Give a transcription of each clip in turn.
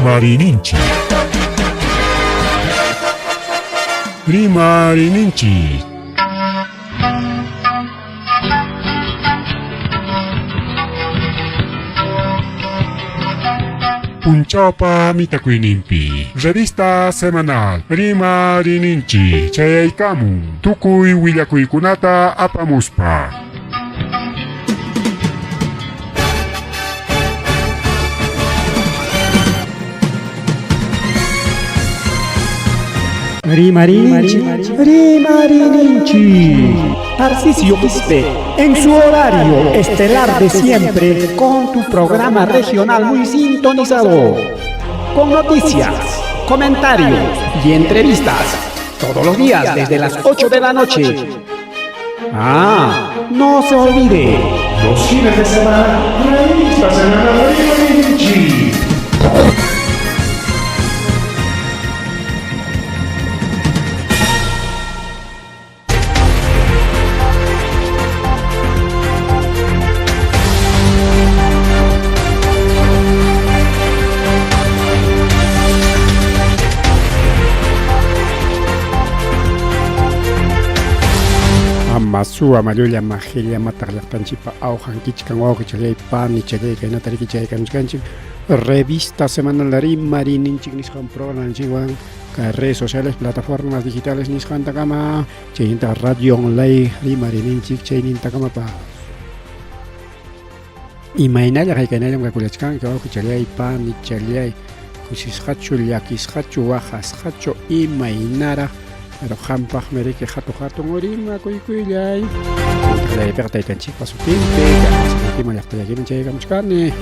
Rimarininchi. Rimarininchi. Punchaupa mitakuinimpi. Revista semanal. Rimarininchi. Chayaykamu. Tukuy willakuykunata apamuspa. Rimarininchi. Tarcisio Quispe, en su horario estelar de siempre, con tu programa regional muy sintonizado, con noticias, comentarios y entrevistas, todos los días desde las 8 de la noche. No se olvide, los fines de semana, revista semanal Rimarininchi. Masua Maluya Magelia Matarlapanchipa Aujan Kichkan Wauchalay Pan y Chalay Kanatari Chaykanchkanchik Revista Semanal Rimarininchi Nishan Program Chiwan redes sociales, plataformas digitales Nishan Takama Chayinta Radio Online Rimarininchi Chayinta Takama Pa Imainaya Haykanayam Kakulachkan Wauchalay Pan y Chalay Kusishachu Yakishachu Wajashachu Imainara pero jampaj mereke jato morima kuykuyllay laypiqa taytanchik pasutinpi kanchikman llaqtallakiman chaykamuchkani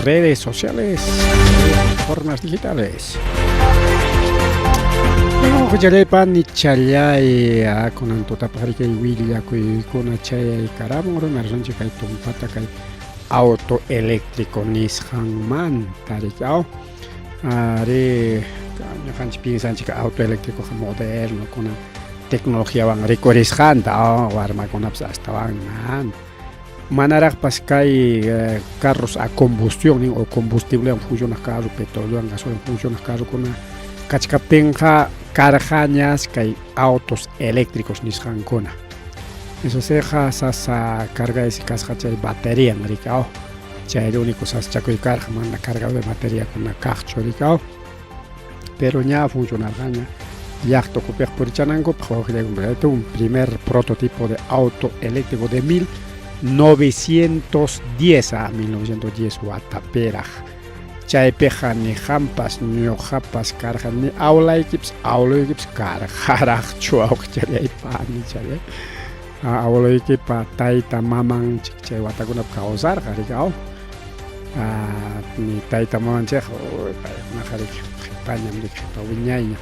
redes sociales plataformas digitales kuchallaypa nichallay kunan tutapaqrikay willakuykuna chay karamun runarishanchik kay tumpata kay auto eléctrico nisqanman tarikaw ari ñuqanchik piensanchik auto eléctrico moderno kuna tecnologíawan rikurisqanta warmakunapas astawan manaraqpas kay carros a combustión o combustiblewan funcionaq carro petrolewan gasolina funcionaq carrokuna kachkaptinqa karqañas kay autos eléctricos nisqankuna eso seqa sasa cargaysi kasqa chay baterian rikaw chay único sasa chakuy karqa mana cargado de batería kuna kaqchu rikaw pero ya funcionará ya tocó por Chanango un primer prototipo de auto eléctrico de 1910 a 1910 Guatapera chaypeja ni jampas ni ojapas cargan ni aula equips carjaraj chuau chay pan chay aula equipa taita mamang chay watakuna causar jarigao ni taita mamang chay una jarigao pañam pa wiñayña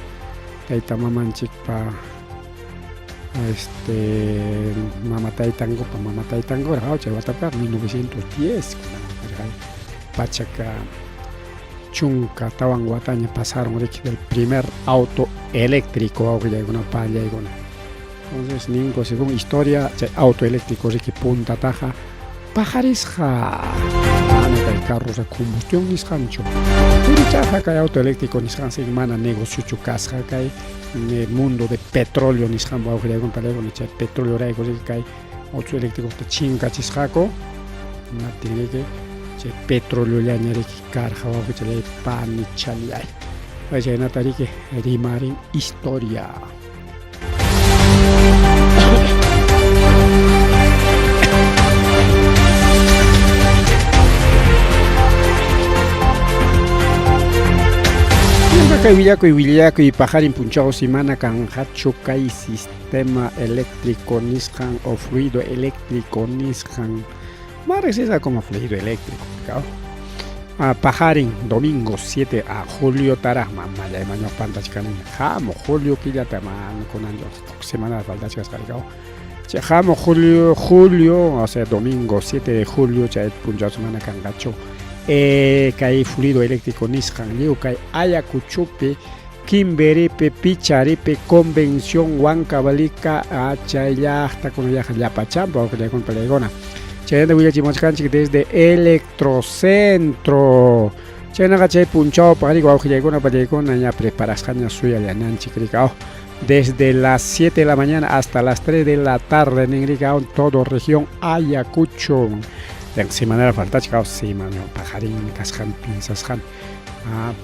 tayta mamanchik pa mama taytango chay watapa 1910 pachaka chunka tawan wataña pasaron del primer auto eléctrico entonces ningo según historia chay auto eléctrico riki punta taja pajarisja kay carros de combustión nisqanchu chaja kay auto eléctrico nisqan mana negocio chukasqa kay en el mundo de petróleo nisqan wawqriykun palaygun chay petróleo rayku kay auto eléctrico chinkachisqaku natiniki chay petróleo llañariki karqa wawqichalay pani chalay chaynatariki rimarin historia. Villaco y pajarín punchado simana can hacho kai sistema eléctrico nisqan o fluido eléctrico nisqan marecesa como fluido eléctrico pajarín domingo 7 a julio tarajma maya maño pantachkan jamo julio quillata man con años semana faltachas cargado jamo julio o sea domingo 7 de julio chay punchado semana can hacho kay fluido eléctrico nisqan liu kay Ayacuchupi Kimberepe Picharepe Convención Huancavelica chayllaqta kuna llapachampa con pelegona chayanta willachimosqanchik desde Electrocentro chaynaqa chay punchawpaq riq wawqillaykuna pallaykuna ña preparasqaña suyallañanchik riq desde las 7 de la mañana hasta las 3 de la tarde nin riq todo región Ayacucho semanera faltachik semana pajarin kasqan pinsasqan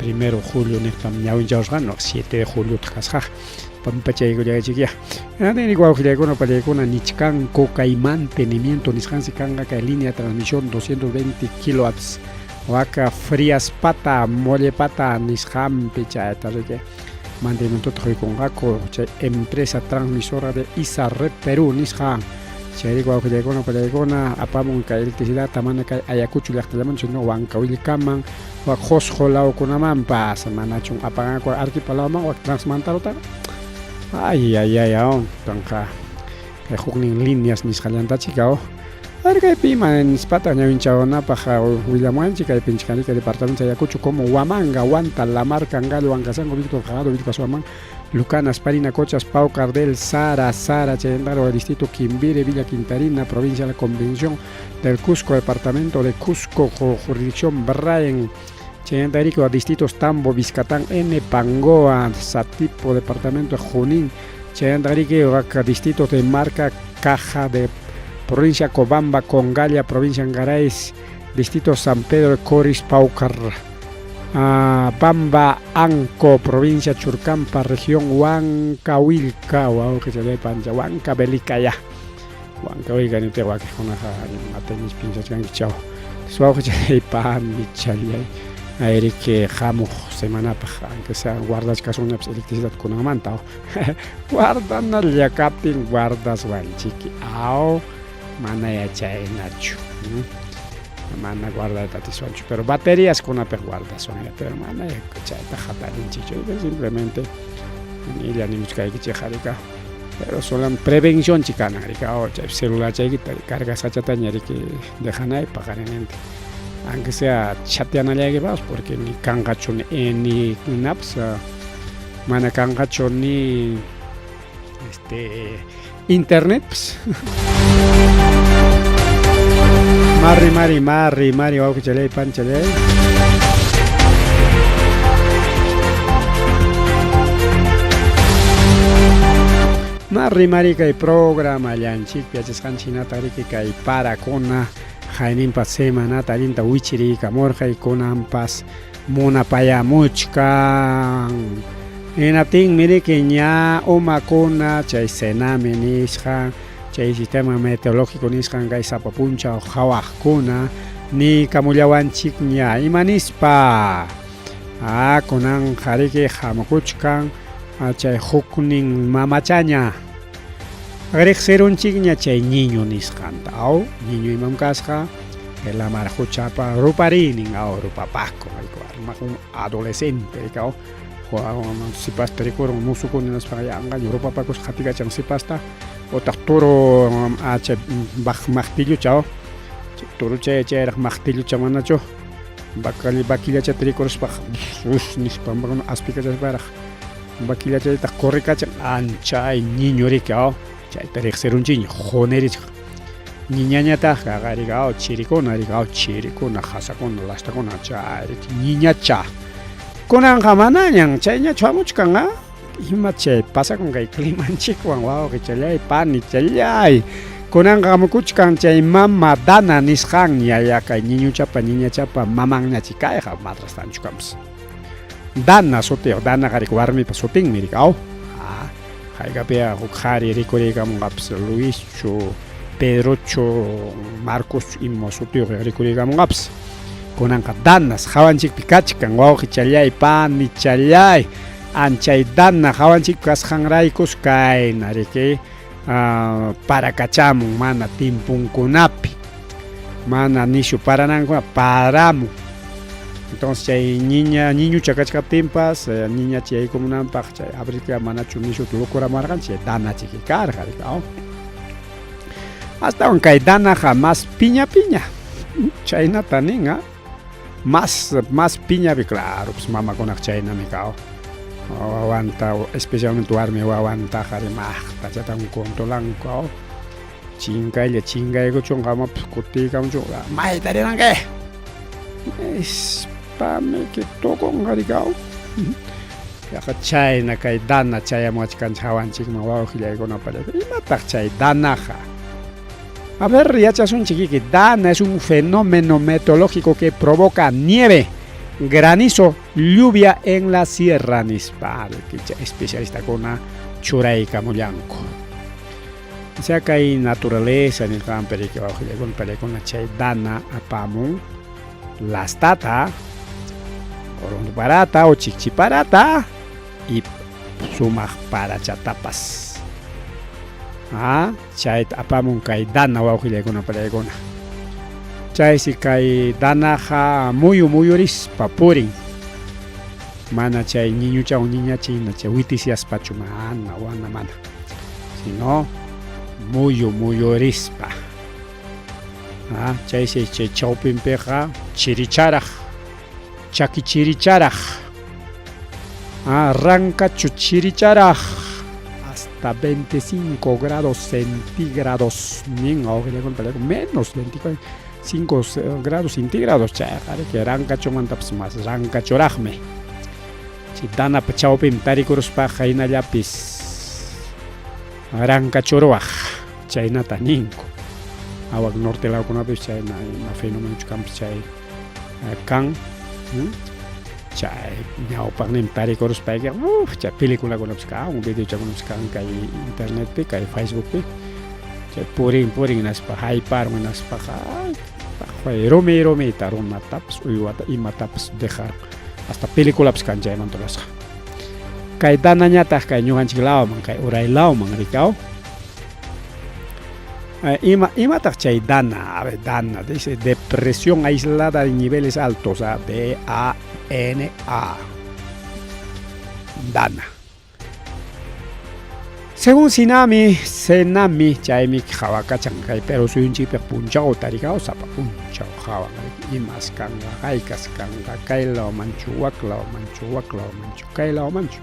1 de julio niqtam ñawinchawsqan 7 de julio kasqa pampachaykullachikya riq wawqillaykuna pallaykuna nichkan kay mantenimiento nisqansi kanqa kay línea de transmisión 220 kilowatts waka Frías Pata Mole Pata nisqanpi chayta riq mantenimiento rikunqaku chay empresa transmisora de Isarred Perú nisqan chay riq wawqillaykuna pallaykuna apamun kay electricidad mana kay Ayacucho llaqtallaman sino Huancavelicaman wak Josjo lawkunamanpas manachun apanqaku arquipeladoman wak Transmantarota ay tanqa huknin líneas nisqallantachik Argaypi nispata ñawinchawanapaq willamanchik kay pinchqanika departamento Ayacucho como Huamanga, Huanta, La Marca, Angallo, Huancasango, Víctor Jagado, Víctor Suamán, Lucanas, Parina, Cochas, Pau, Cardel, Sara, Chayendaro, Distrito Quimbire, Villa Quintarina, Provincia de la Convención del Cusco, Departamento de Cusco, Jurisdicción Brain, Chayendarico, Distritos Tambo, Vizcatán, N, Pangoa, Satipo, Departamento de Junín, Chayendarico, Distritos de Marca, Caja de Provincia Cobamba, Congalia, Provincia Angarais, Distrito San Pedro de Coris, Paucar, Bamba, Anco, Provincia Churcampa, Región Huancahuilca, Huancavelica, Huancavelica, ni te voy a quejar una tenis pinzas chao. Suave que pan, michalia, aire que jamo semana para que sea guardas caso una electricidad con una manta. Guardan al yakapin, guardas chiqui, mana ya chay nacho mana guarda de tatisoncho pero baterías con una guarda son pero mana ya chay tajatarin chicho simplemente ni la ni mucha que chejarika pero solo prevención chicana rica o celular chay que carga sachata ñari que dejan ahí pagar en ente aunque sea chatean allá que vas porque ni cangacho ni naps mana cangacho ni internet pues. Mari, wow, que chale, pan chale. Mari, kay programa yanchik, piachas kanchinata riki kay para kona, jainin pa semana, talinta wichiri, kamorja y konampas, mona paya muchkan. Enating mire que ña omakona, chay sename nisha. Chay sistema meteorológico nisqan kay sapapuncha o hawajkuna ni kamullawanchik ña imanispa kunan qariki hamakuchkan chay huknin mamachaña riqsirunchik ña chay niño nisqanta niño imam kasqa la marjuchapa ruparinin rupapaqku armaqun adolescente rikaw sipasta rikuron musukuninaspa yanqaña rupapakus qatikachan sipasta otaq toro martillo chao toro chay martillo chamanacho baquillacha tricorospa nispambaquna aspicachasparaq baquillacha taq corricacha anchay niño rika chayta riqsirunchik jonerich niñañataq qaqarika chirikuna hasakuna lastakuna chay niñacha kunanqa manañan chayña chamuchkanqa ima chay pasa con kay climanchikwan wawqi challay pani challay kunanqa hamukuchkan chay mama Dana nisqan yaya kay niñachapa mamanñachi kayqa madrastanchukams Dana sutiq Dana qariq warmipa sutinmi rikaw hayk'apia huk qhari rikuriykamunqapas Luischu Pedrocho Marcos ima sutiq rikuriykamunqapas kunanqa Danas hawanchikpi kachkan wawqi challay pani challay anchay Dana hawanchik kasqanraykus kayna riki parakachamun mana timpunkunapi mana nishu paranankuna paramun entonces chay niñucha kachkaptinpas niñachi yaykumunanpaq chay abrika manachu nishu lukuramarqan chay Dana chiki karqa rika hasta kay Danaqa más piña chaynata nin más piñapi claro pues mamakunaq chaynami kaw wawanta especialmente warmi wawanta qarimaqta chatan controlanku chinkaykuchunqa kutiykamunchu mayta riranki pame que tokon garigao. Yaqa chayna kay dana chayamachkanchik hawanchikman wawqillaykuna pareja. Imataq chay danaqa. A ver, yachasunchik que dana es un fenómeno meteorológico que provoca nieve, granizo, lluvia en la sierra nispal, que especialista con una churayka mullanko. O sea que hay naturaleza en el campo que va con la chay dana apamun, las tata, oron barata o chichiparata y sumaj para chatapas. Ah, chay apamun kay dana wawqillay kuna pareykuna. Chay si kay danaqa muyu papurin. Mana chay niñucha o niñachi na chay witisiaspachu mana wana mana. Sino muyurispa. Ah, chay si chay chawpinpiqa chiricharaj. Chaki chiricharaj. Ah, rancachu chiricharaj. Hasta 25 grados centígrados, menos 25 grados centígrados, que rancacho mantaps más, rancachorajme. Chitana pachawpim tarikuruspa jaina llapis rancachoroaj, chaynata ninko. Awak norte laukunapis chayna fenómeno chukampis chay kan. Chay ñawpaqnin tarikuruspaqa chay películakunapas kan, un video chakunapas kan kay internetpi, kay facebookpi. Chay purin naspa hayparman naspaqa rumita runatapas uywata imatapas dejar hasta películapas kan chayman tulasqa. Kay danañataq kay ñuqanchik lawman, kay uraylawman rikaw. Imataq chay dana, dana, dice depresión aislada de niveles altos, D-A-N-A. Dana. Según Senami, chaymi hawakachan kay pero suyunchikpi punchaw tarikaw sapa punchaw hawan imas kanga haykas kanga kaylaw manchu waklaw manchu kaylaw manchu.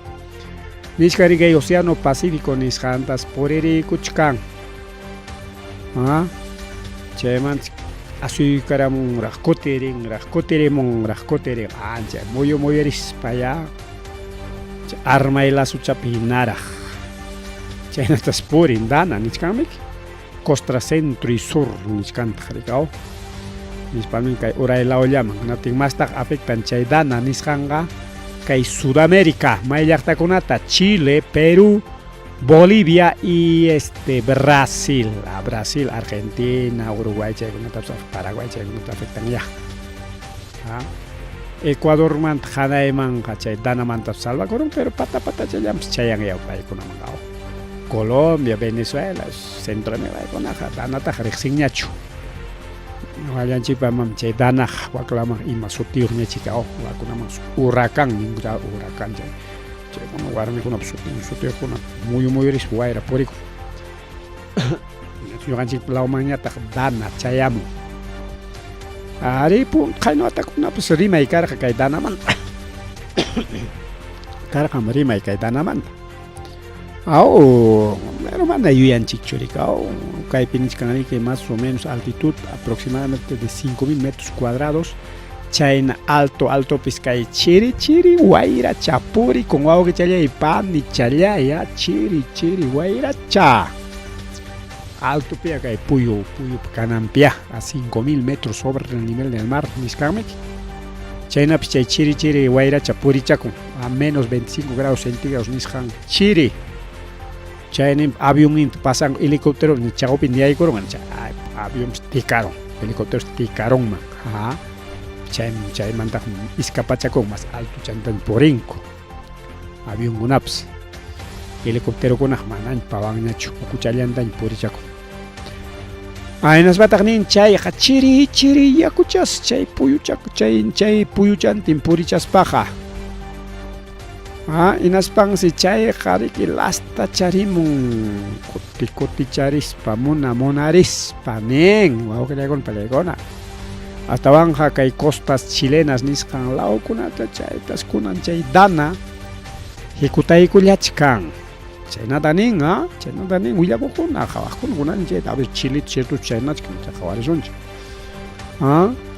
Nishkari kay Océano Pacífico nisqantas puririkuchkan. Ah, chayman asuykaramung rajkutirin ancha muyurispaya armaylasu chapinaraj. Chaynatas purin dana nichkanmik Costa Centro y Sur nichkantaq rikaw. Nispalmin kay uraylawllaman natin mastaq afectan chay dana nisqanqa kay Sudamérica may llaqtakunata Chile, Perú, Bolivia y Brasil, Argentina, Uruguay, Paraguay, afectan ya. Ecuador man hanayman chay dana mantas salvacorun, pero pata chayams chayang yaw paykunamangaw. Colombia, Venezuela, Centroamérica kunaqa danata riqsinñachu. Wallanchikpa mam chay dana waklaman ima sutiuqñachikaw wakunaman huracán chay. Como warmikuna sutiukuna muyuris wayra puriku. Ñuqanchik lawmanñataq dana chayamun. Ari qhaynawatakunapas rimay karqa kay danamanta. Karqam rimay kay danamanta. Pero mana yuyanchikchu rikaw. Kaypi nisqanri que más o menos altitud aproximadamente de 5,000 metros cuadrados. Chayna alto piskay chiri wayra chapuri con wawqi challay pani challaya chiri wayra cha alto pia kay puyu kanampia a 5,000 metros sobre el nivel del mar nisqanmik. Chayna chay chiri wayra chapuri chakun a menos 25 grados centígrados nisqan chiri. Chayna avión pasan helicóptero ni chawpi ni aykuron avión tikaron helicópteros tikaron man. Chay mantaq iskapachakun mas alto chantan porinko avión kunapas helicóptero kunaq manan pawanñachu ukuchallantañ purichakun. Hinasbataq nin chayqa chiri yakuchas chay puyuchantin purichaspaqa. Hinaspan si chayqa riki lasta charimun kuti charispa monarispa nin wawqillaykuna palaykuna. Hasta banja kay costas chilenas nisqan lawkunata chaytas kunan chay dana hikutaykullachkan. Chaynata nin willakuqkuna qhawaqkuna kunan chayta a ver Chile cierto chaynachkan qhawarisунchik.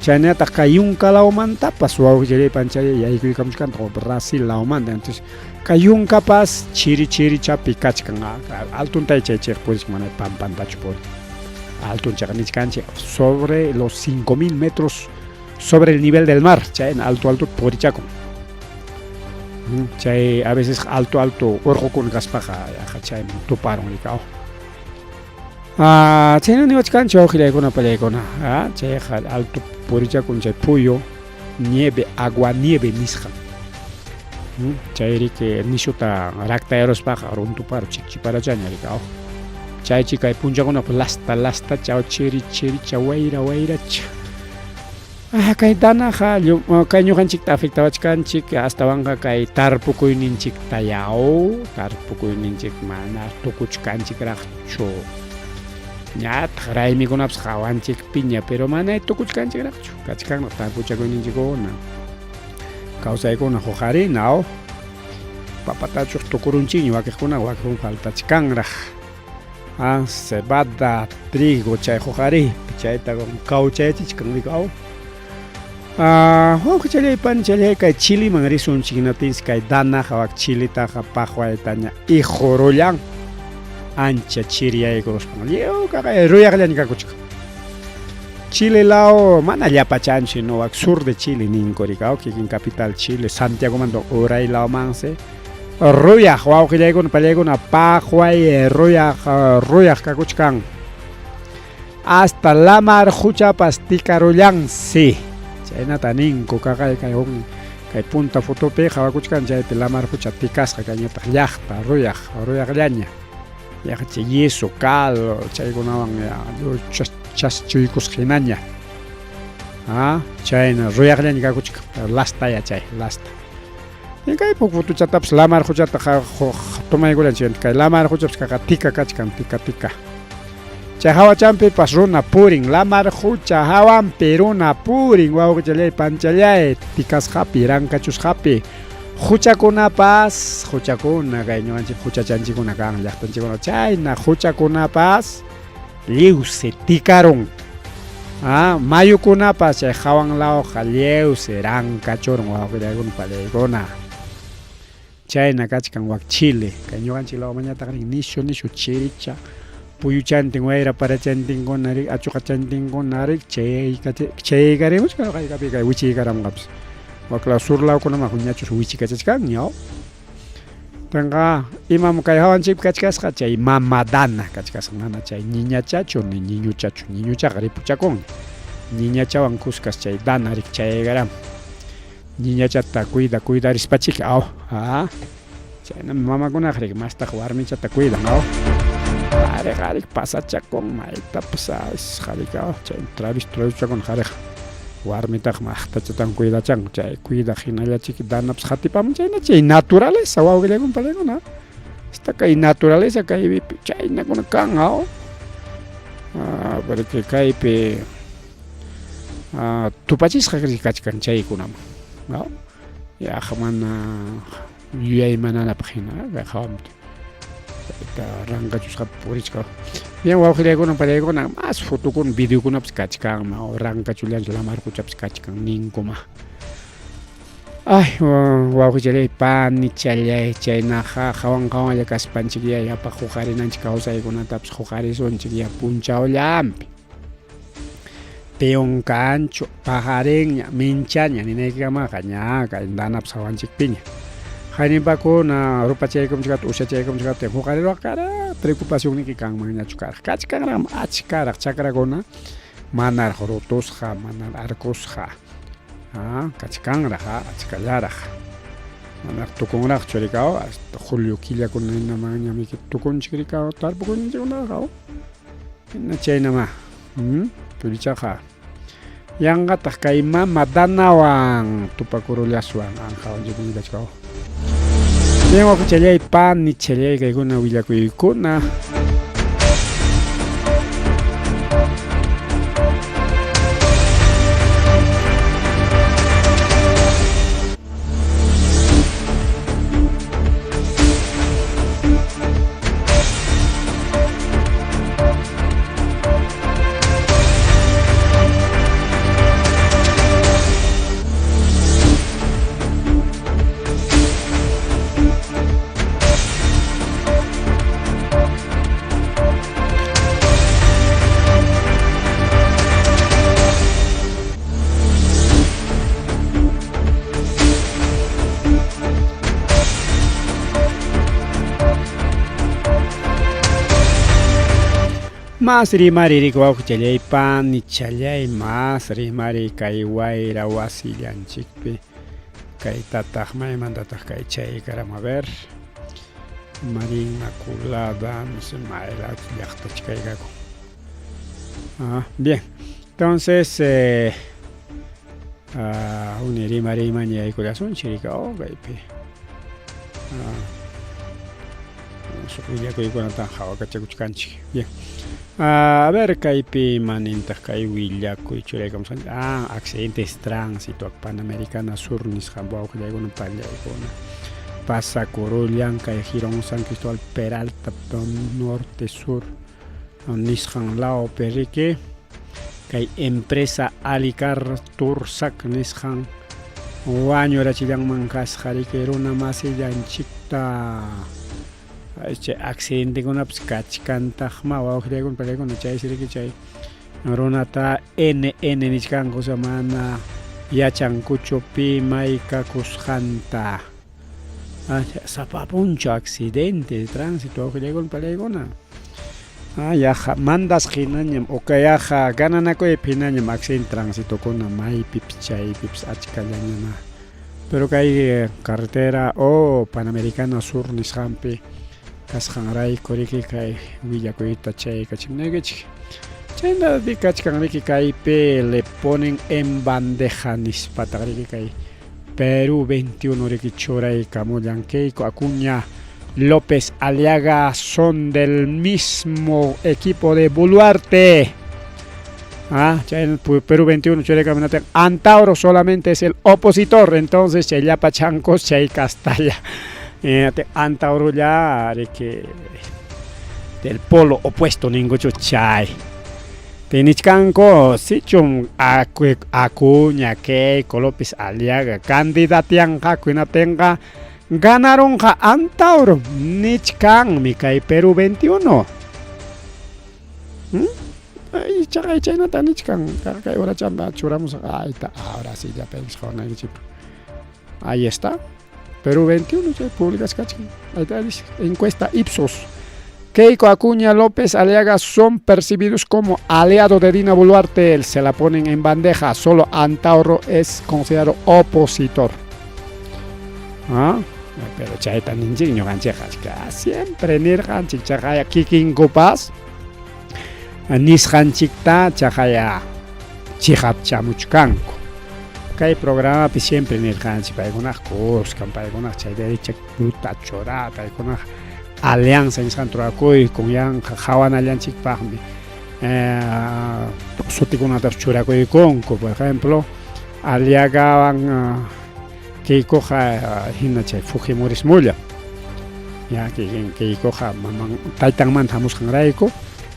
Chaynata kayunka laumantapas wawqillaypan chay yaykuykamuchkanta Brasil laumanta entonces kayunkapas chiri-chirichapi kachkan altuntay chay purisqa mana pampantachu purin altunchaqa niskanchik sobre los 5000 metros sobre el nivel del mar chayna alto purichakun chay a veces alto urqukuna kaspaqa chayman tuparon rikaw chayna niwachkanchik wawqillaykuna pallaykuna chayqa alto purichakun chay puyo nieve agua nieve nisqa chayrik nishuta raktayaruspaq runtuparu chikchiparachaña rikaw chaychik kay punchakunapi lasta chaw chiri-chiricha wayracha kay danaqa kay ñuqanchikta afectawachkanchik astawan kay tarpukuyninchikta tarpukuyninchik mana tukuchkanchikraqchu ñataq raymikunapas qawanchik piña pero mana tukuchkanchikraqchu kachkanqa tarpuchakuyninchikkuna kawsaykuna huqarina papatachuq tukurunchikña wakiqkuna faltachkanraq cebada trigo chay huqariypi chayta kawchayachishkan rikaw wawqichallaypan chay kay chiliman risunchiknatinsi kay danaqa wak chilitaqa paqwaytaña ijurullan ancha chiriyaykuruspan lliwqa kay ruyaqllaña kakuchkan Chile lao mana llapachanchu no wak sur de Chile ninku rikaw kikin capital Chile Santiagomanto uray lawmansi ruyaq wawqillaykuna pallaykuna paqway ruyaq kakuchkan hasta lamar huchapas tikarullansi chaynata ninku kay punta fotopi hawakuchkan chaypi lamar hucha tikasqa kay ñataq llaqta ruyaqllaña chay yeso cal chaykunawan chaschuykusqa hinaña chayna ruyaqllaña kakuchkan lastaya chay lasta kay fotochatapas lamar huchata tomaykulanchik kay lamar huchapas tika kachkan tika chay hawachanpipas runa purin lamar hucha hawanpi runa purin wawqichallaypan challay tikasqapi rankachusqapi huchakuna kay ñuqanchik huchachanchikuna kan llaqtanchikuna chayna huchakunapas liwsi tikarun mayukunapas chay hawanlawqa liwsi rankachurun wawqillaykuna pallaykuna chayna kachkan wak Chile kay ñuqanchik lawmañataq nishu chiricha puyuchantin wayra parachantinkunarik achuqachantinkunarik chaykarimuchka kaykapi kay wichiykaramqapis wakla sur lawkunaman huñachus wichikachachkanña tanqa imam kay hawanchik kachkasqa chay mamadana kachkasqa mana chay niñachachu ni niñuchaqa ripuchakun niñachawan kuskas chay danarik chaykaram niñachata cuidarispachik chayna mamakunaqrik mastaq warmichata cuidan qarik pasachakun maytapas qarika chay travichakun qarik warmitaq maqtachatan cuidachan chay cuida hinallachik danapas qatipamun chayna chay naturaleza wawqillaykuna pallaykuna hasta kay naturaleza kaypi chaynakuna kan porque kaypi tupachisqa kachkan chaykunaman yaqa mana yuyay mananapaq hina kay hawanpi rankachusqa purichka bien wawqillaykuna pallaykuna mas fotokuna videokunapas kachkanman rankachullanchik lamar huchapas kachkan ninkuma wawqichallaypani challay chaynaqa hawanlla kaspanchik yapa huqarinanchik kawsaykunatapas huqarisunchik punchawllanpi peon kanchu pajarinña minchaña ninaykamaqa ña kay danapas hawanchikpiña haynipakuna rupachaykumchikata ushachaykumchikata huqariraq kara preocupacionniki kanmanñachu karaq kachkanraq achkaraq chakrakuna manaraq rutusqa manar arkusqa kachkanraq achkallaraq manaraq tukunraqchu rikaw hasta julio killakuna hinamanñami tukunchik rikaw tarpukunchikkunaraq chaynama purichaqa yanqataq kay mamadanawan tupakurullaswan hawanchikkunachikaw bien wawqichallaypan ni challay kaykuna willakuykuna Mas rimari rikuawku challay pani challay mas rimari kay wayra wasillanchikpi kay tataq maymantataq kay chay karam a ver Marina Culada no sé mayla llaqtachi kaykaku. Bien, entonces rimari mañaykullasunchik rikao kaypi suqillakuykunata hawakachakuchkanchik. Bien. A ver, kaypi manintaq kay willakuy churaykamusqanchik. Accidentes tránsito Panamericana Sur nisqan wawqillaykuna pallaykuna pasakuru kay Girón San Cristóbal Peralta Norte Sur nisqan laopi riki kay empresa Alicar Tursac nisqan wañurachillanman kasqa riki runa masillanchikta accidente kunapas kachkantaqma wawqillaykuna pallaykuna chaysiriki chay runata NN nishkanku mana yachankuchu pi maykakusqanta sapapunchu accidente de tránsito wawqillaykuna pallaykuna yaqa mandas hinañam yaqa gananakuypi hinañam accidente tránsito kuna maypipis chaypipis achkallañana pero kay carretera Panamericana Sur nisqanpi kasqanrayku riki kay willakuyta chaykachimnaykichik chayna kachkanriki kaypi le ponen en bandeja nispataq riki kay Perú 21 riki churaykamullankiku Acuña López Aliaga son del mismo equipo de Boluarte. Perú 21 churaykamunata Antauro solamente es el opositor, entonces chayllapa chancos chay Castalla Antauro ya del polo opuesto ningucho chay Tenichkanko sichum Acuña Keiko López Aliaga candidatianja kuinatenga ganaron Antauro nichkan mi kay Perú 21 chay chaynata nichkan kay hora chamba churamos ahora sí ya pensó ahí está Perú 21 públicas cachín. Ahí está, dice, encuesta Ipsos. Keiko Acuña López Aliaga son percibidos como aliados de Dina Boluarte. Se la ponen en bandeja. Solo Antauro es considerado opositor. Pero chaita ninjing ganchejachka. Siempre nirganchik chajaya kikin kupas. Nishanchikta chajaya chihap chamuchkanko. Kay programa pi siempre nirganchik paykunaq kuskan paykunaq chay derecha luta chora paykunaq alianza nisqan turakuy kunyan hawanallanchikpaqmi sutikunata churakuykunku por ejemplo Aliagawan Keikoqa hina chay Fujimorismulla ya Keikoqa taytanmanta hamusqanrayku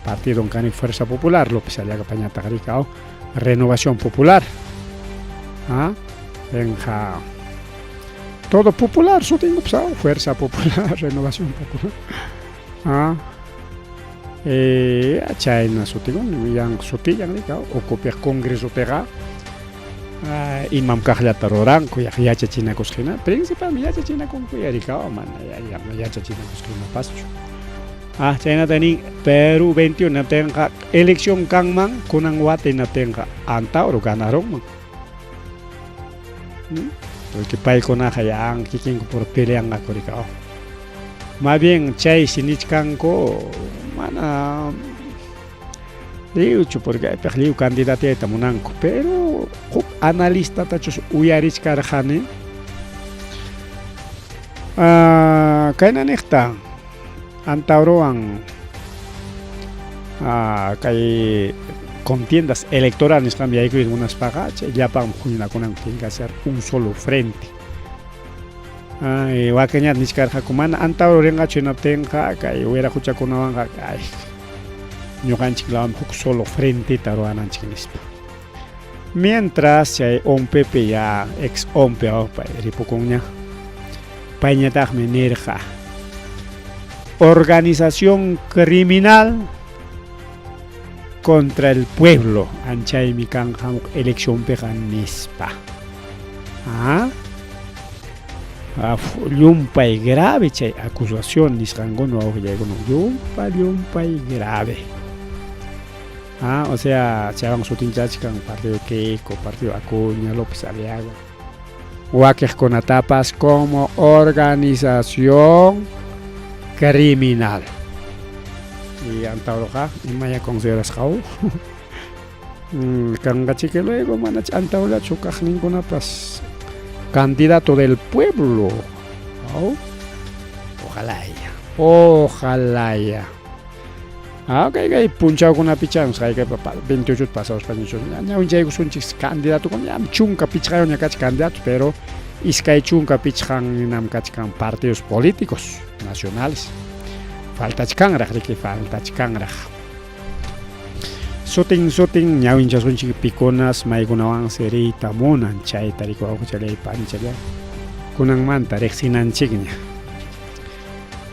partido kani Fuerza Popular López Aliaga pañataq rikao Renovación Popular venga todo popular, eso tengo pensado, Fuerza Popular, Renovación Popular. Chayna sutingon, yang sutillan rikao, ocupa Congreso pega. Imam kahllata roranku, yachachina kuskina, principalmente yachachina kunku yarikao, mana yachachina kuskina paschu. Chayna tani Perú 21 tenga elección kanman, kunan wate na tenga Antauro ganaron. Porque paykuna hayang kikinku por pelean ako rikao. Más bien chay sinichkanko mana liuchu porque liu candidateta munanko pero analista tachos uyarichkarjani kayna niqta Antaurowan kay contiendas electorales cambia hay unas pagadas ya para tiene que hacer un solo frente wakeñat niskarja kumana Antauro renga chena tenga kay hubiera escuchado con una ñuqanchik lawan huk solo frente taruananchik nispa mientras hay ompepe ya ex ompe ripukunña pañataqmi nirqa organización criminal contra el pueblo anchaymi kan hamuk elección pegan nispa llumpay grave chay acusación nisqankuno awqillaykuno llumpay grave O sea, chavan sutinchachkan partido Keiko, partido Acuña, López Aliaga. Huaquej con etapas como organización criminal. Y antauroja, y maya consideras jau. Kangachi que luego manach antaula chukaj ninguna pas candidato del pueblo. Ojalá ya. Okay, punchado con una pichán, que 28 pasados para nosotros. Ya un llego un candidato con ya chunca pichán ya cach candidato, pero es que hay chunca pichán nam cachcan partidos políticos nacionales. Falta chkangraj, que falta chkangraj. Soting, ya un chasun piconas, maigunawan serita monan chay tariko ako chalay panichalay. Kunang manta rexinan chignya.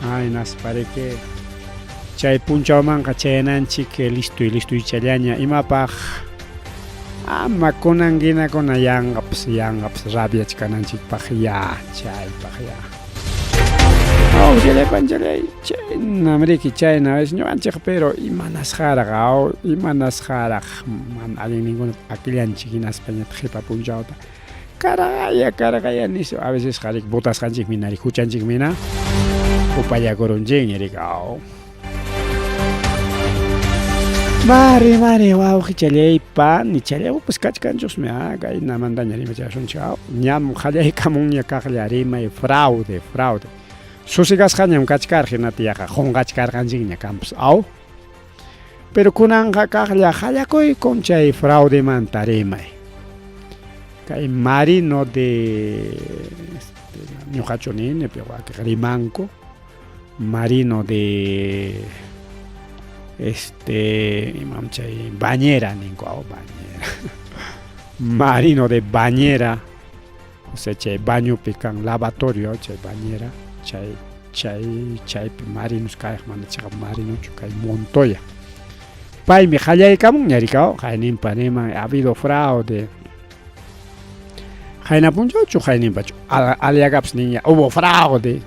Ay nas pare que chay punchaw man kachayanan chike listo y chalaña imapaj ama kunan gina kuna yangaps rabia chikanan chik pajya chay pajya. Chalay panchalay chay namriki chay na vez ñuanchik pero imanas jaraq man alin ningún aquillan chiquinas pañat jipa punchawta caragaya niso a veces jarik botas kanchik minari huchanchik mina upaya koronjing yerikao. Mari, wow, chalay pan, ni chalay, pues cachcanchos me haga y na mandaña ni me chashun chao. Ñam chalay kamun ya cajlarima y fraude. Susigas kanyam kachkarjinati yaja, jongachkarganjing ya campus au. Pero kunan cajla jalakoy conchay fraude mantarima. Kay marino de ñujachonin, pero que rimanco, marino de imam chay bañera ninguao bañera marino de bañera, o sea chay baño pican lavatorio chay bañera chay marinos kay man chay marino kay Montoya pay mi jallay kamun ñarikao jaynin panema ha habido fraude jayna punchochu jaynin pachu aliagaps niña hubo fraude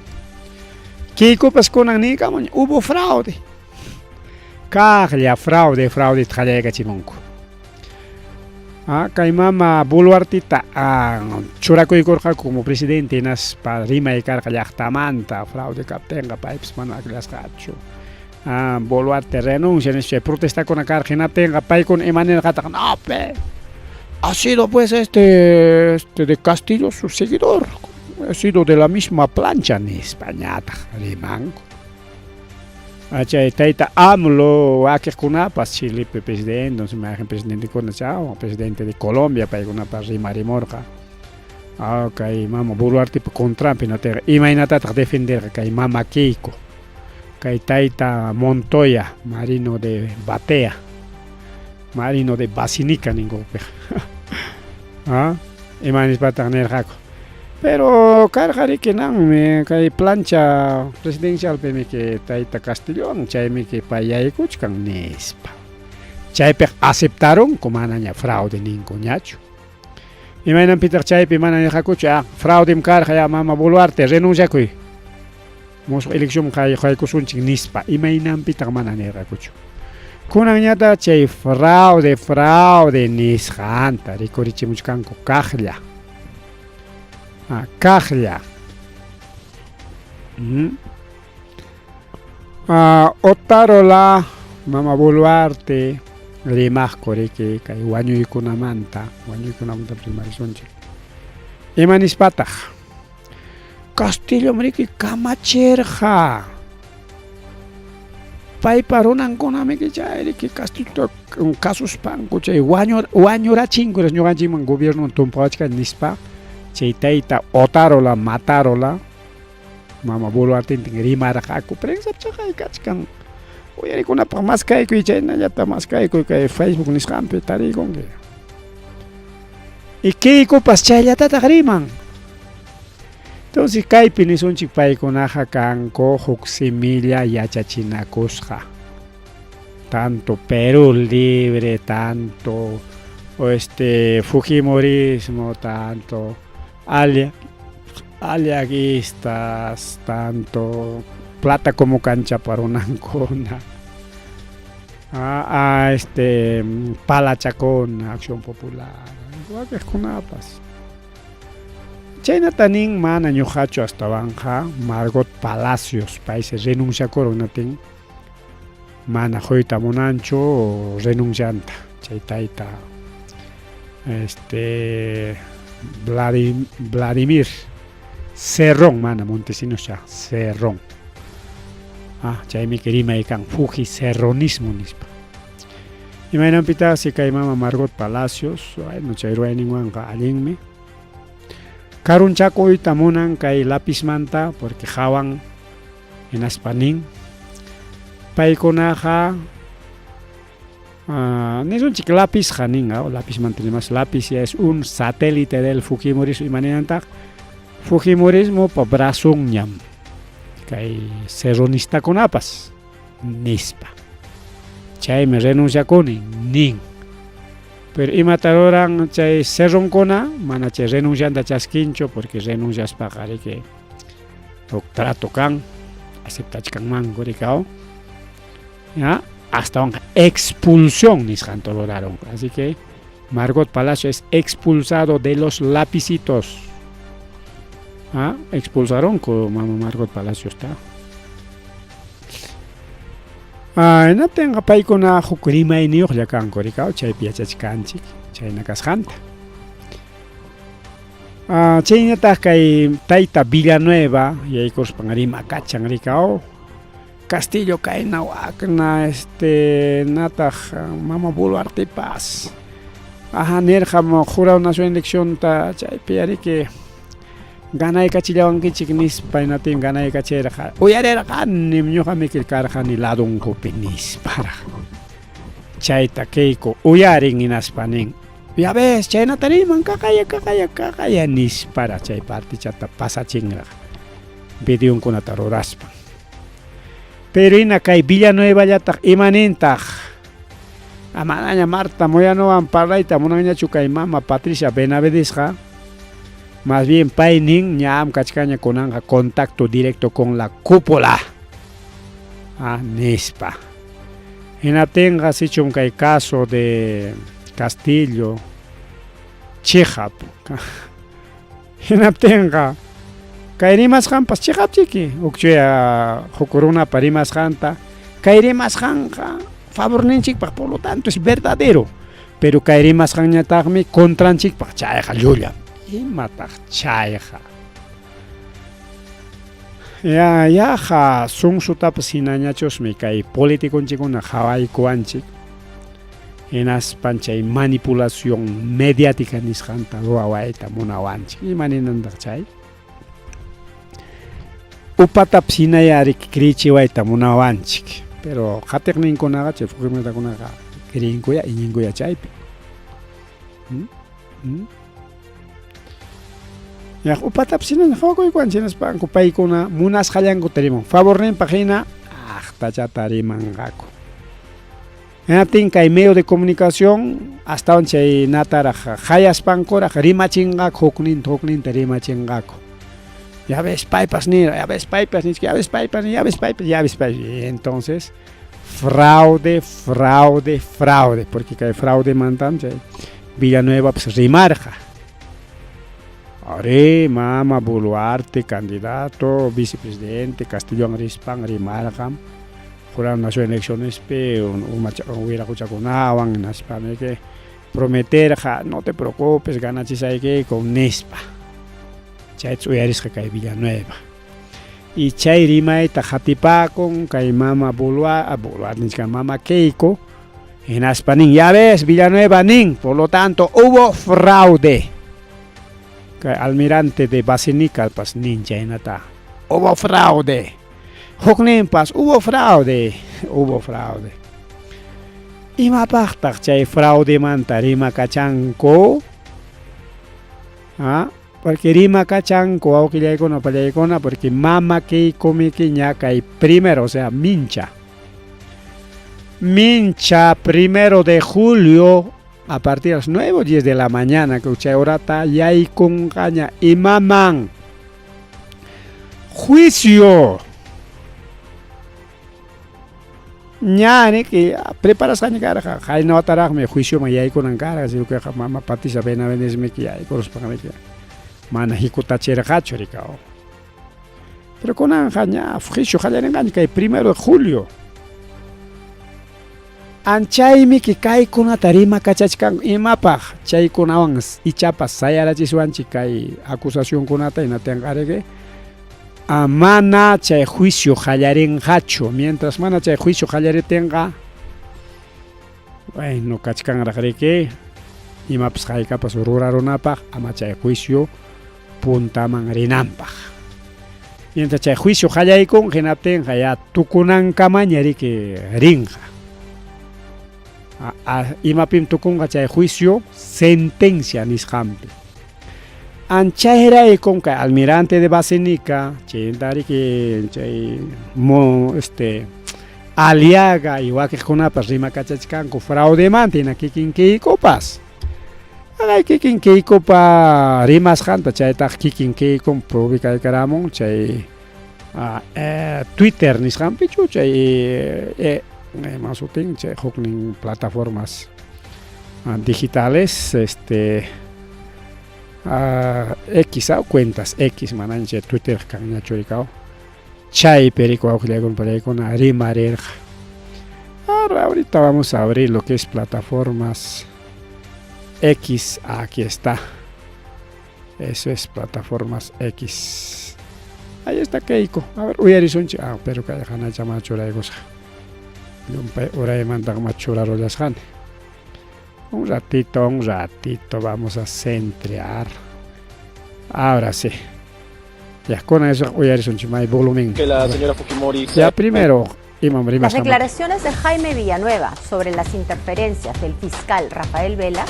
Kiko pasconan ni kamun hubo fraude Kaglia fraude tjallega chimonco. Kay mama Boluartita churakoy korja como presidente nas pa rima y carga tamanta fraude captenga pipes manaklas gacho. Boluarte renuncia en ese protesta con la carga tenga pay con Emanuel Gata. No, ha sido pues de Castillo su seguidor. Ha sido de la misma plancha ni Españata, rimanco. Taita AMLO, Kunapas, Chile, presidente, entonces me hacen presidente con chao, presidente de Colombia, para una parrima Rimorja. Okay, mama, Boluarte con Trump, no te imagínate defender que mama Keiko, que Taita Montoya, marino de Batea, marino de Basinica, ningún. Imagínate para tener jaco. Pero cargari que me kay plancha presidencial me que Taita Castellón, chay me que payay kuchkan nespa. Chay pe aceptaron como anaña fraude ninguñacho. Y me Peter chay pe mananya jacucha fraude carga ya mama Boluarte renuncia kuy. Mos elección kay kusunchik nispa. Y me Peter mananya jacucho. Kunañata chay fraude nisjanta ricorichi muchkanko kajlla. Kajlla. Otarola mama Boluarte rimaj koreke kay wañuykunamanta primarisonchik. Imanispataq Castillo mriki kamacherja. Paypa runankunamiki chayriki Castillo casos panku chay wañurachinkuras ñuqanchikman gobierno tumpawachka nispa. Chay Taita Otarola matarola mama Boluarte rimaraqaku prensa chaqay kachkan uyarikunapaq mas kaykuy chaynallata mas kaykuy kay Facebook nisqanpi tarikunki y kaykupas chayllatataq riman. Entonces kaypi nisunchik paykunaqa kanku huk semilla yachachinakusqa tanto Perú Libre, tanto Fujimorismo, tanto aliaguistas, tanto plata como cancha para una ancona. Palachacón, Acción Popular, guaques kunapas. Chaynatanin mana ñuqachu hasta banja Margot Palacios países renuncia coronatin mana hoyta munancho renuncianta chaytaita Vladimir Cerrón mana Montesinos ya Cerrón chaymi kirima ikan fuji cerronismo nispa imaynampita si kay mama Margot Palacios no chayruayninwanqa allinmi karunchakuyta munan kay lápiz manta porque hawan en aspanin paykunaqa nisunchik lápiz haninga o lápiz mantenemos lápiz ya es un satélite del Fujimorismo imanentaq Fujimorismo pa brazun ñam kay cerronistakunapas nispa chaymi renunciakunin nin pero imataroran chay cerronkuna mana chay renuncianta chaskincho porque renunciaspaqa que trato kan aceptachkanman kurikao ya hasta expulsión nisqanta lograron así que Margot Palacio es expulsado de los lapicitos expulsaron con mama Margot Palacio está no tenga paykuna hukurima iniyuq llakan kurikao chaypi yachachkanchik chayna kasqanta chaynataq kay tayta Villanueva yaykuspan Rimakachan rikao Castillo kayna wakna nataq mama Boluarte Paz nirqa jurado nacional elección ta chaypi ariki ganaykachillawankichik nispaynatin ganaykachirqa uyarirqani ñuqami karqani ladunkupi nispara chayta kayku uyarin hinaspanin ya ves chaynata riman kakaya nispara chay partichata pasachinraq videonkunata ruraspa pero hina kay Villanueva llataq imanintaq amanaña Marta Moyanowan parlayta munanñachu kay mama Patricia Benavidesqa más bien painin ñam kachkaña kunanga contacto directo con la cúpula nispa hinatinqa sichun kay caso de Castillo Chijap hinatinqa kay rimasqanpas Chijapchiki ukchuya hukurunapa rimasqanta kay rimasqanqa favorninchikpaq por lo tanto es verdadero pero kay rimasqanñataqmi contranchikpaq chayqa llulla imataq chayqa yaqa sunsutapas hinañachusmi kay politikunchikkuna hawaykuwanchik hinaspan chay manipulación mediática nisqanta rurawayta munawanchik imaninantaq chay upatapas hinayari krichiwayta munawanchik pero qatiqninkunaqa chay Fujimoritakunaqa krinkuya iñinkuya chaypi ya upatapas hina hawakuykuanchiknaspanku paykuna munasqallankuta riman favorninpaq hina tachata rimanqaku hinatin kay medio de comunicación astawan chay nataraq hayaspankuraq rimachinqaku hukninta rimachinqaku ya ves paypas nira ya ves paypas y entonces fraude porque kay fraude mantam chay Villanueva pues rimarqa Are mama Boluarte candidato vicepresidente Castellón Rispan rimarqam jurado nacional elecciones hubiera kuchakunawan naspame que prometer no te preocupes ganachisayke con nispa chay uyarisqa kay Villanueva y chay rimayta hatipakun kay mama Boluarte mama Keiko en aspanin ya ves Villanueva nin por lo tanto hubo fraude almirante de Basinicalpas ninja inata hubo fraude hukninpas hubo fraude imapaqtaq chay fraude manta rimakachanku porque rimakachanku awqillaykuna pallaykuna porque mama Keiko miki ña kay primero o sea mincha 1 de julio a partir de las 9 o 10 de la mañana que chay horata yaykunqaña imaman juicio ñani que preparación cara hay no taragme juicio me yai con cara si que mama patisa bena venesme que hay con los pagamento mana hikuta chera hachoricao pero con anja juicio jalen que primero de julio anchaimi que cae con una tarima cachachkan imapa chay con avans y chapas sayara chisuanchi kai acusación con ata y no tenga que mana chay juicio jallaren hacho mientras mana chay juicio jallare tenga bueno kachkan que imapas kai kapas ruraronapa ama chay juicio puntaman rinampa mientras chay juicio jallai con genaten ya tukunan kamañari que rinja imapim tukunga chay juicio sentencia nishampi anchahera y con almirante de Basenica chay que chay aliaga igual que jonapas rima cachachcanco fraude mantina kikin copas ay kikin copa rimas janta chay ta kikin con publica caramon chay Twitter nishampi chay más útil en plataformas digitales X o cuentas X mananche Twitter caña choricao chay perico auxiliar con arimarer ahorita vamos a abrir lo que es plataformas X aquí está eso es plataformas X ahí está Keiko a ver uy erisonchi pero que dejan a llamar choraigosa ahora me mandan machura rollas han un ratito vamos a centrear ahora sí ya con eso hoy eres un chimay volumen que la señora Fujimori ya primero las declaraciones de Jaime Villanueva sobre las interferencias del fiscal Rafael Vela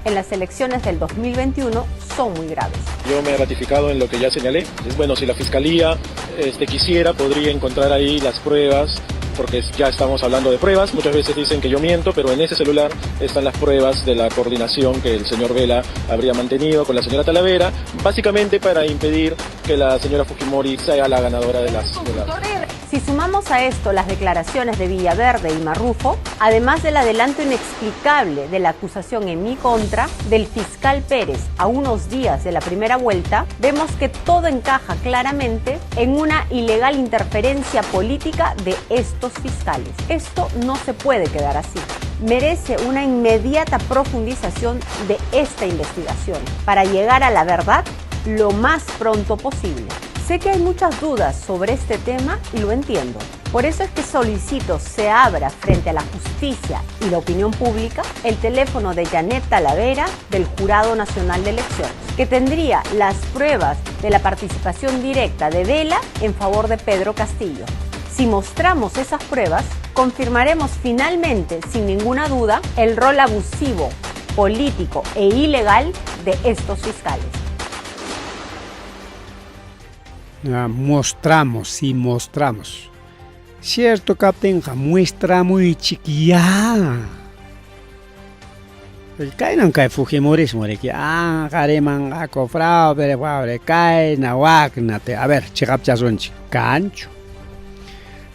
en las elecciones del 2021 son muy graves. Yo me he ratificado en lo que ya señalé. Bueno, si la fiscalía quisiera, podría encontrar ahí las pruebas, porque ya estamos hablando de pruebas. Muchas veces dicen que yo miento, pero en ese celular están las pruebas de la coordinación que el señor Vela habría mantenido con la señora Talavera, básicamente para impedir que la señora Fujimori sea la ganadora de las... Si sumamos a esto las declaraciones de Villaverde y Marrufo, además del adelanto inexplicable de la acusación en mi contra del fiscal Pérez a unos días de la primera vuelta, vemos que todo encaja claramente en una ilegal interferencia política de estos fiscales. Esto no se puede quedar así. Merece una inmediata profundización de esta investigación para llegar a la verdad lo más pronto posible. Sé que hay muchas dudas sobre este tema y lo entiendo. Por eso es que solicito se abra frente a la justicia y la opinión pública el teléfono de Janet Talavera del Jurado Nacional de Elecciones, que tendría las pruebas de la participación directa de Vela en favor de Pedro Castillo. Si mostramos esas pruebas, confirmaremos finalmente, sin ninguna duda, el rol abusivo, político e ilegal de estos fiscales. Mostramos. Cierto, capitán, muestra muy chiquilla. El caen cae Fujimorismo, que gareman a cofrado, pero cae na wagna. A ver, chegapchazonchi, cancho.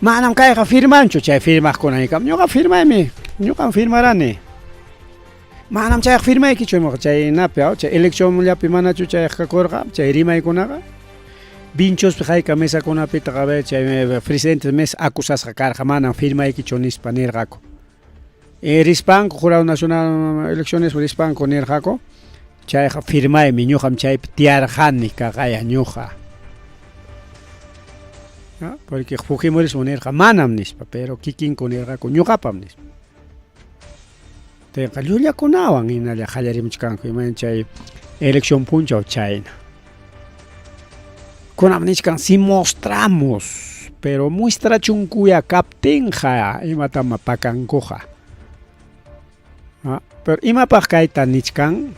Manam cae firmancho, chay firmas con anicam. Yo firmame, yo firmarane. Manam chay firma que chomo chay napia, chay elección ya pimana chay kakorga, chay rima y conaga. Binchos pejai mesa con apita gabe chay presidente mes acusas jakar jamana firma y kichonis panir gako. Rispan Jurado Nacional Elecciones Rispan con el jaco chay firma y miñuham chay tiar hanni kagaya ñuja. Porque Fujimori soner jamanam nispa pero kikin con el jaco ñujapam nispa. Te kaluya konawan inalia hallarim chkanko iman chay elección puncha o chayna. Con amniscan si mostramos, pero muestra chunkuya captenja y matama pacancoja. Pero ima pakaita nichkan,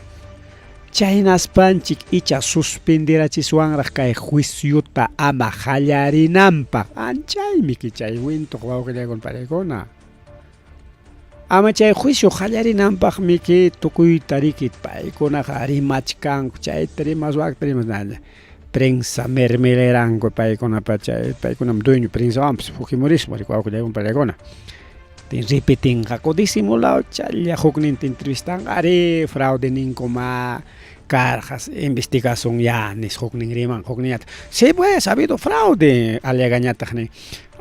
chainas panchik icha suspendera chisuangra kai juiciota ama hallarinampa. Anchay miki chay winto guauquilla con parecona. Ama chay juicio hallarinampa miki tukuy tarikit paicona harimachkan, chay trimas wak trimas nada. prensa mermelerango paikona pachay paikona dueño prensa amps fujimorismo rico que un palegona tin repetin kako disimulado challa huknin entrevistan are fraude ninkoma carjas investigación ya nis huknin riman hukniat se pues ha habido fraude alegañata ne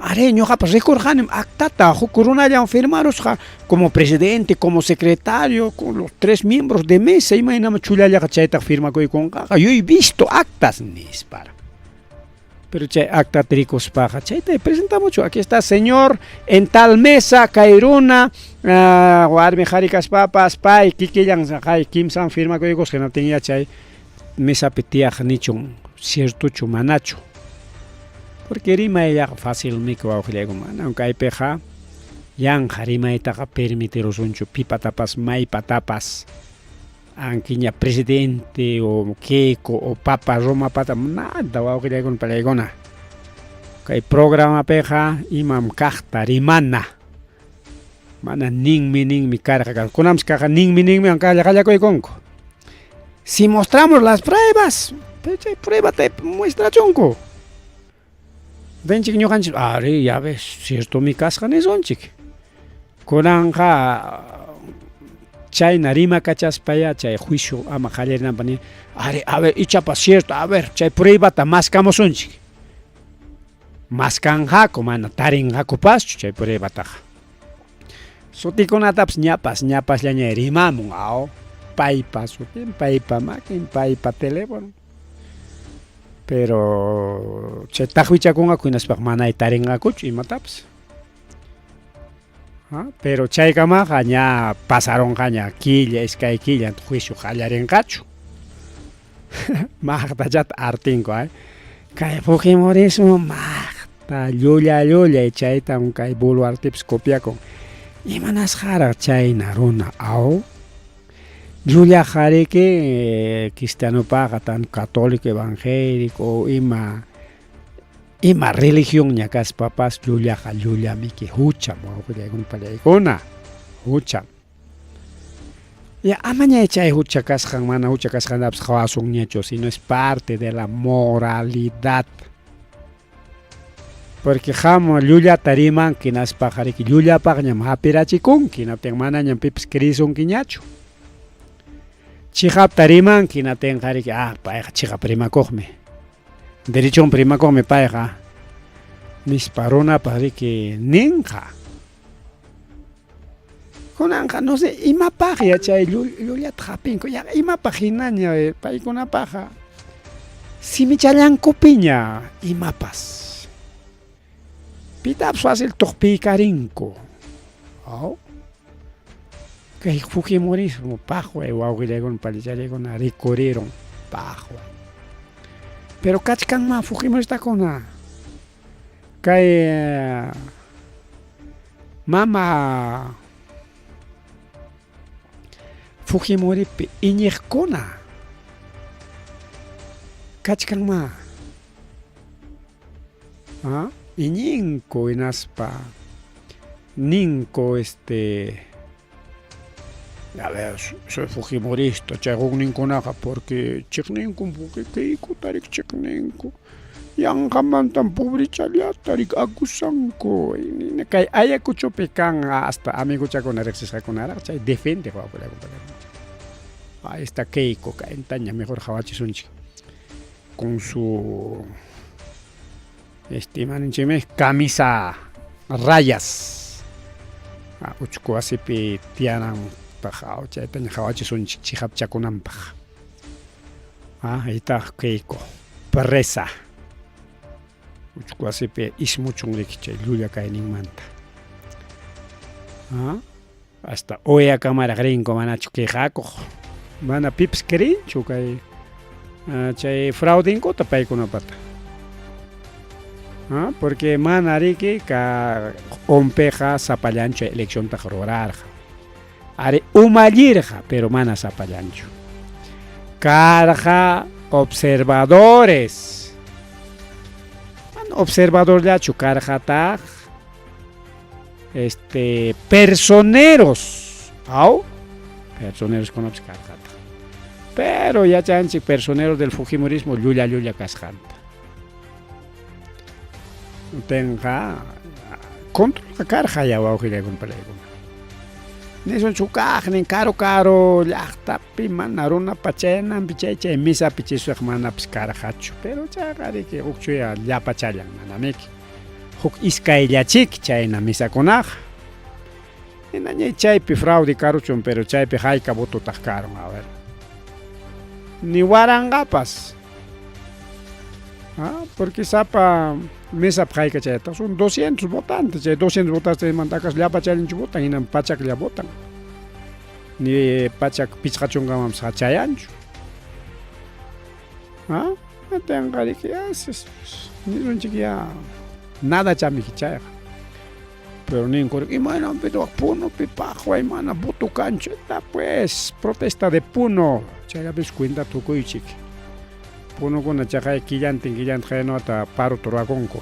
are ñoja pues recurjanem actata hukuruna ya firmaros como presidente como secretario con los 3 miembros de mesa y mañana chula ya chaita firma con yo he visto actas nis para pero che acta tricos paja chaita presenta mucho aquí está señor en tal mesa cairuna guarme jaricas papas pai kikillan jai kimsan firma que no tenía chay mesa petia nichon cierto chumanacho porque rima ella fácil mico auxilego man aunque hay peja yan jarima ita permitir los uncho pipa tapas mai patapas anquiña presidente o queco o papa roma pata nada auxilego palegona kai programa peja imam kahta rimana mana ning mi carga conams caja ning mi anca la conco si mostramos las pruebas prueba te muestra chonco ven chiquillo gancho are ya ves si esto mi casca es un chic conanja China rima cachas paya chay juicio ama jaler na pani are a ver icha pa cierto a ver chay prueba ta más camos un chic más canja como ana tarin jacopas chay prueba ta soti con ataps ñapas la rima mun ao paipa sotin paipa makin paipa teléfono pero chetahuicha con akuinas pa mana itaring akuch y mataps pero chay kama kanya pasaron kanya quilla sky quilla juicio jallaren gacho magda jat artingo kay fujimorismo magda llulla chay tam kay bulu artips copia con y manas jara chay naruna ao Julia jare que cristiano paga tan católico evangélico ima religión ñacas papas Julia miki hucha mo que con palegona hucha ya amaña echa hucha kas mana hucha kas handaps khawasung ñecho sino es parte de la moralidad porque jamo Julia tariman kinas pajare que Julia pagñam hapirachi kun kinapten mana ñam pips krison kiñacho Chihap tariman kina tengari que paeja chiha prima cogme derecho un prima cogme paeja nisparona pari que ninja con anja no sé ima paja chay lulia trapinco ya ima pagina nya pai con paja si mi chalan copiña ima pas pitap fácil topi carinco que fujimorismo pajo guaugilegon palichalegon recorrieron pajo pero kachkan ma fujimorista kona kay mama fujimori pe iñekona kachkan ma iñinko inaspa ninko a ver, soy fujimorista, chagognin conaja porque checnenco porque keiko tarik checnenco yang kaman tan pobre chalia tarik acusanco ni kai ayacucho pecan hasta amigo chacon arexis con ara chay defende va por ahí está keiko caentaña mejor jawachi sunchi con su estiman chime camisa rayas uchko asipi tianan pajao chayta jawachi son chihap chakunampaj ahí está keiko presa uchkuasipe ismuchunriki chay lulla kaynin manta hasta oya cámara gringo manachu quejaco mana pips kerinchu kay chay fraudinko tapaykunapata porque manariki ka ompeja sapallancho elección tajorarja are umalirja pero mana sapallancho carja observadores observador de achucarja taj personeros personeros con obscarja Pero ya chanchi personeros del Fujimorismo llulla casjanta. Tenga control carja ya va a oír con película. Neson chukaj nen caro llaqtapi mana runa pachayanan pichaychay misa pichisuq mana piscarajachu. Pero chaqari que ukchuya llapa chayan manamiki. Huk iskayllachik chayna misakunaj. Inañay chaypi fraude caruchun pero chaypi hayka voto tajkaron a ver. Ni warangapas. Ah, porque sapa mesa hayka chayta son 200 votantes, chay 200 votantes mantacas llapa chayanchu votan hinan pachak lla votan. Ni pachak pichqachungaman chayanchu. Ah, atengari que haces. Ni runchikia nada chamiki chayqa. Pero ni en imana pero puno pipajo imana voto cancho está pues protesta de puno. Chayga ves cuenta tukuychik. Puno kuna chaqay killantin no ata paro toragonko.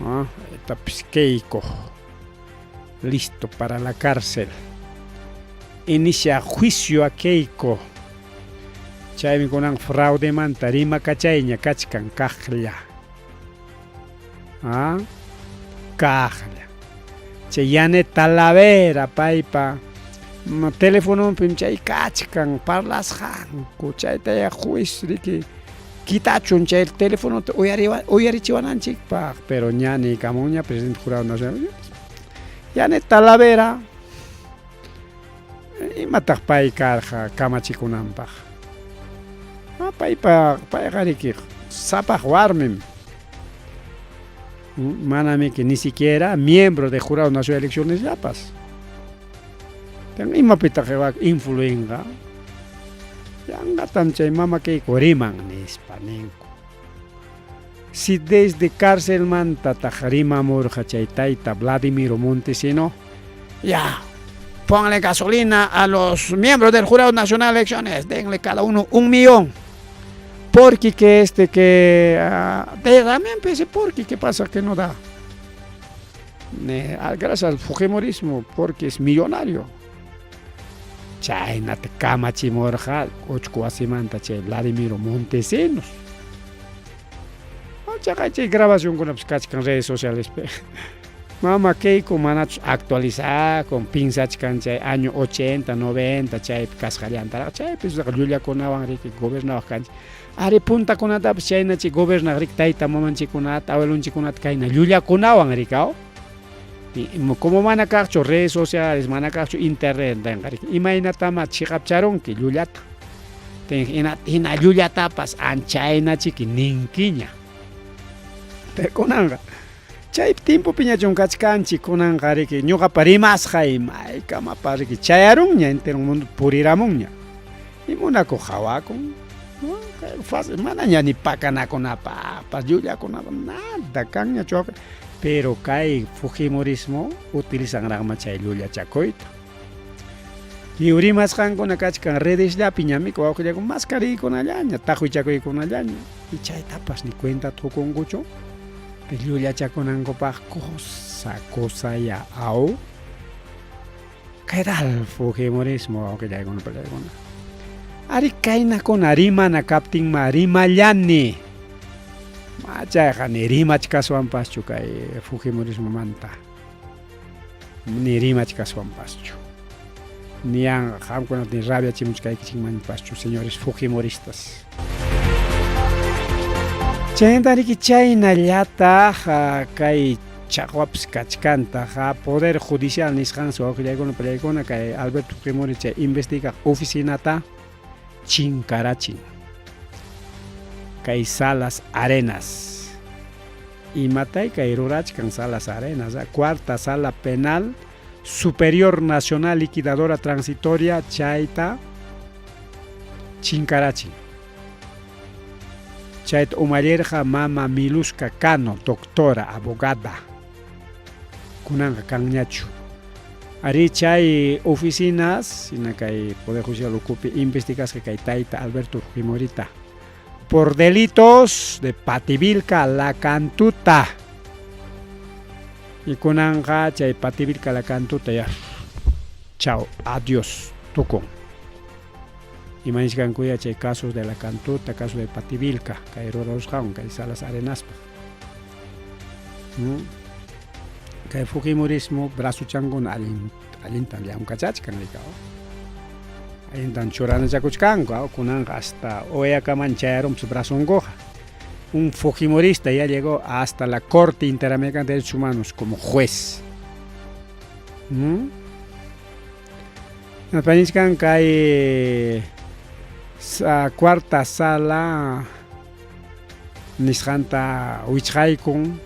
Ah, está pisqueico. Listo para la cárcel. Inicia juicio a Keiko. Chaymi kunan fraude manta rima kachayña kachkan kaqlla. Ah, kaqlla. Chay Yanet Talavera paypa teléfono pinchay kachkan parlasqanku chayta ya juiz riki kitachun chay teléfono uyarichiwananchikpaq pero ñani kamuña presidente jurado nacional Yanet Talavera imataq pay karqa kamachikunanpaq payqa riki sapaq warmim manami que ni siquiera miembro de jurado nacional de elecciones llapas. Ima pita que influenga. Yanga tamchay mama que coriman ni hispanenco. Si desde cárcel manta tajarima morja chaytaita Vladimir Montesino, ya, póngale gasolina a los miembros del jurado nacional de elecciones, denle cada uno 1 millón. Porque que también pensé porque qué pasa que no da. Gracias al Fujimorismo, porque es millonario. Chayna te kamachi morja, ochko asimanta chay Vladimir Montesinos. Chay grabación con las en redes sociales. Mama Keiko manach actualizar con pinzachkan chay año 80, 90, chay casjarianta, chay pues Julia Conaban que gobernaba cancha. Ari punta kunata chayna chi gobernar rik tayta mamanchi kunata awelunchi kunata kayna llulla kunawan rikao. Como manakacho redes sociales, manakacho internet dangarik. Imaynatama chiqapcharonki llullata. Hina llullatapas anchayna chiki ninkiña. Te kunanga. Chay tiempo piñachon kachkanchi kunanga riki ñuqapa rimasqa imay kamapa riki chayarunña entero mundo puriramunña. Imunako hawakun. Fácil, manaña ni pacana con papas, yuya con nada, caña choca. Pero cae Fujimorismo utilizan rama chay yuya chacoita. Y urimas han con acá redes la piñami con ajo con mascarí con allaña, tajo y chacoy con allaña. Y chay tapas ni cuenta tu con gucho. Pero yuya chaconango pa cosa ya au. ¿Qué tal Fujimorismo aunque ya con pelea con Ari kaina con arima na capting marima llani. Macha ni rima chikaswan paschu kay Fujimorismo manta. Ni rima chikaswan paschu. Ni ang ham con ni rabia chimuch kay kichingman paschu señores Fujimoristas. Chendari ki chayna llata kay chaqwaps kachkanta poder judicial nisqan su con kay Alberto Fujimori che investiga oficinata Chincarachin, Kay Salas Arenas y Matay Kay Rurachkan Salas Arenas, cuarta sala penal superior nacional liquidadora transitoria Chaita Chincarachin. Chait Umayerja Mama Miluska Cano, doctora, abogada, Kunanga Kanyachu. Ari chay oficinas, sina kay Poder Judicial ocupe investigas que kay Taita Alberto Fujimorita por delitos de Pativilca La Cantuta. Y kunanga chay Pativilca La Cantuta ya. Chao, adiós, tucón. Imanishkan kuya chay casos de la Cantuta, caso de Pativilca, kay Rorosjaun, kay Salas Arenaspa. Kay Fujimorismo brazo changon alintan liam kachachkan likao. Alintan chorana chakuchkanko, kunanga hasta oeaka mancharon su brazo ngoja. Un Fujimorista ya llegó hasta la Corte Interamericana de Derechos Humanos como juez. Napanishkan kay sa cuarta sala nishanta wichhaykun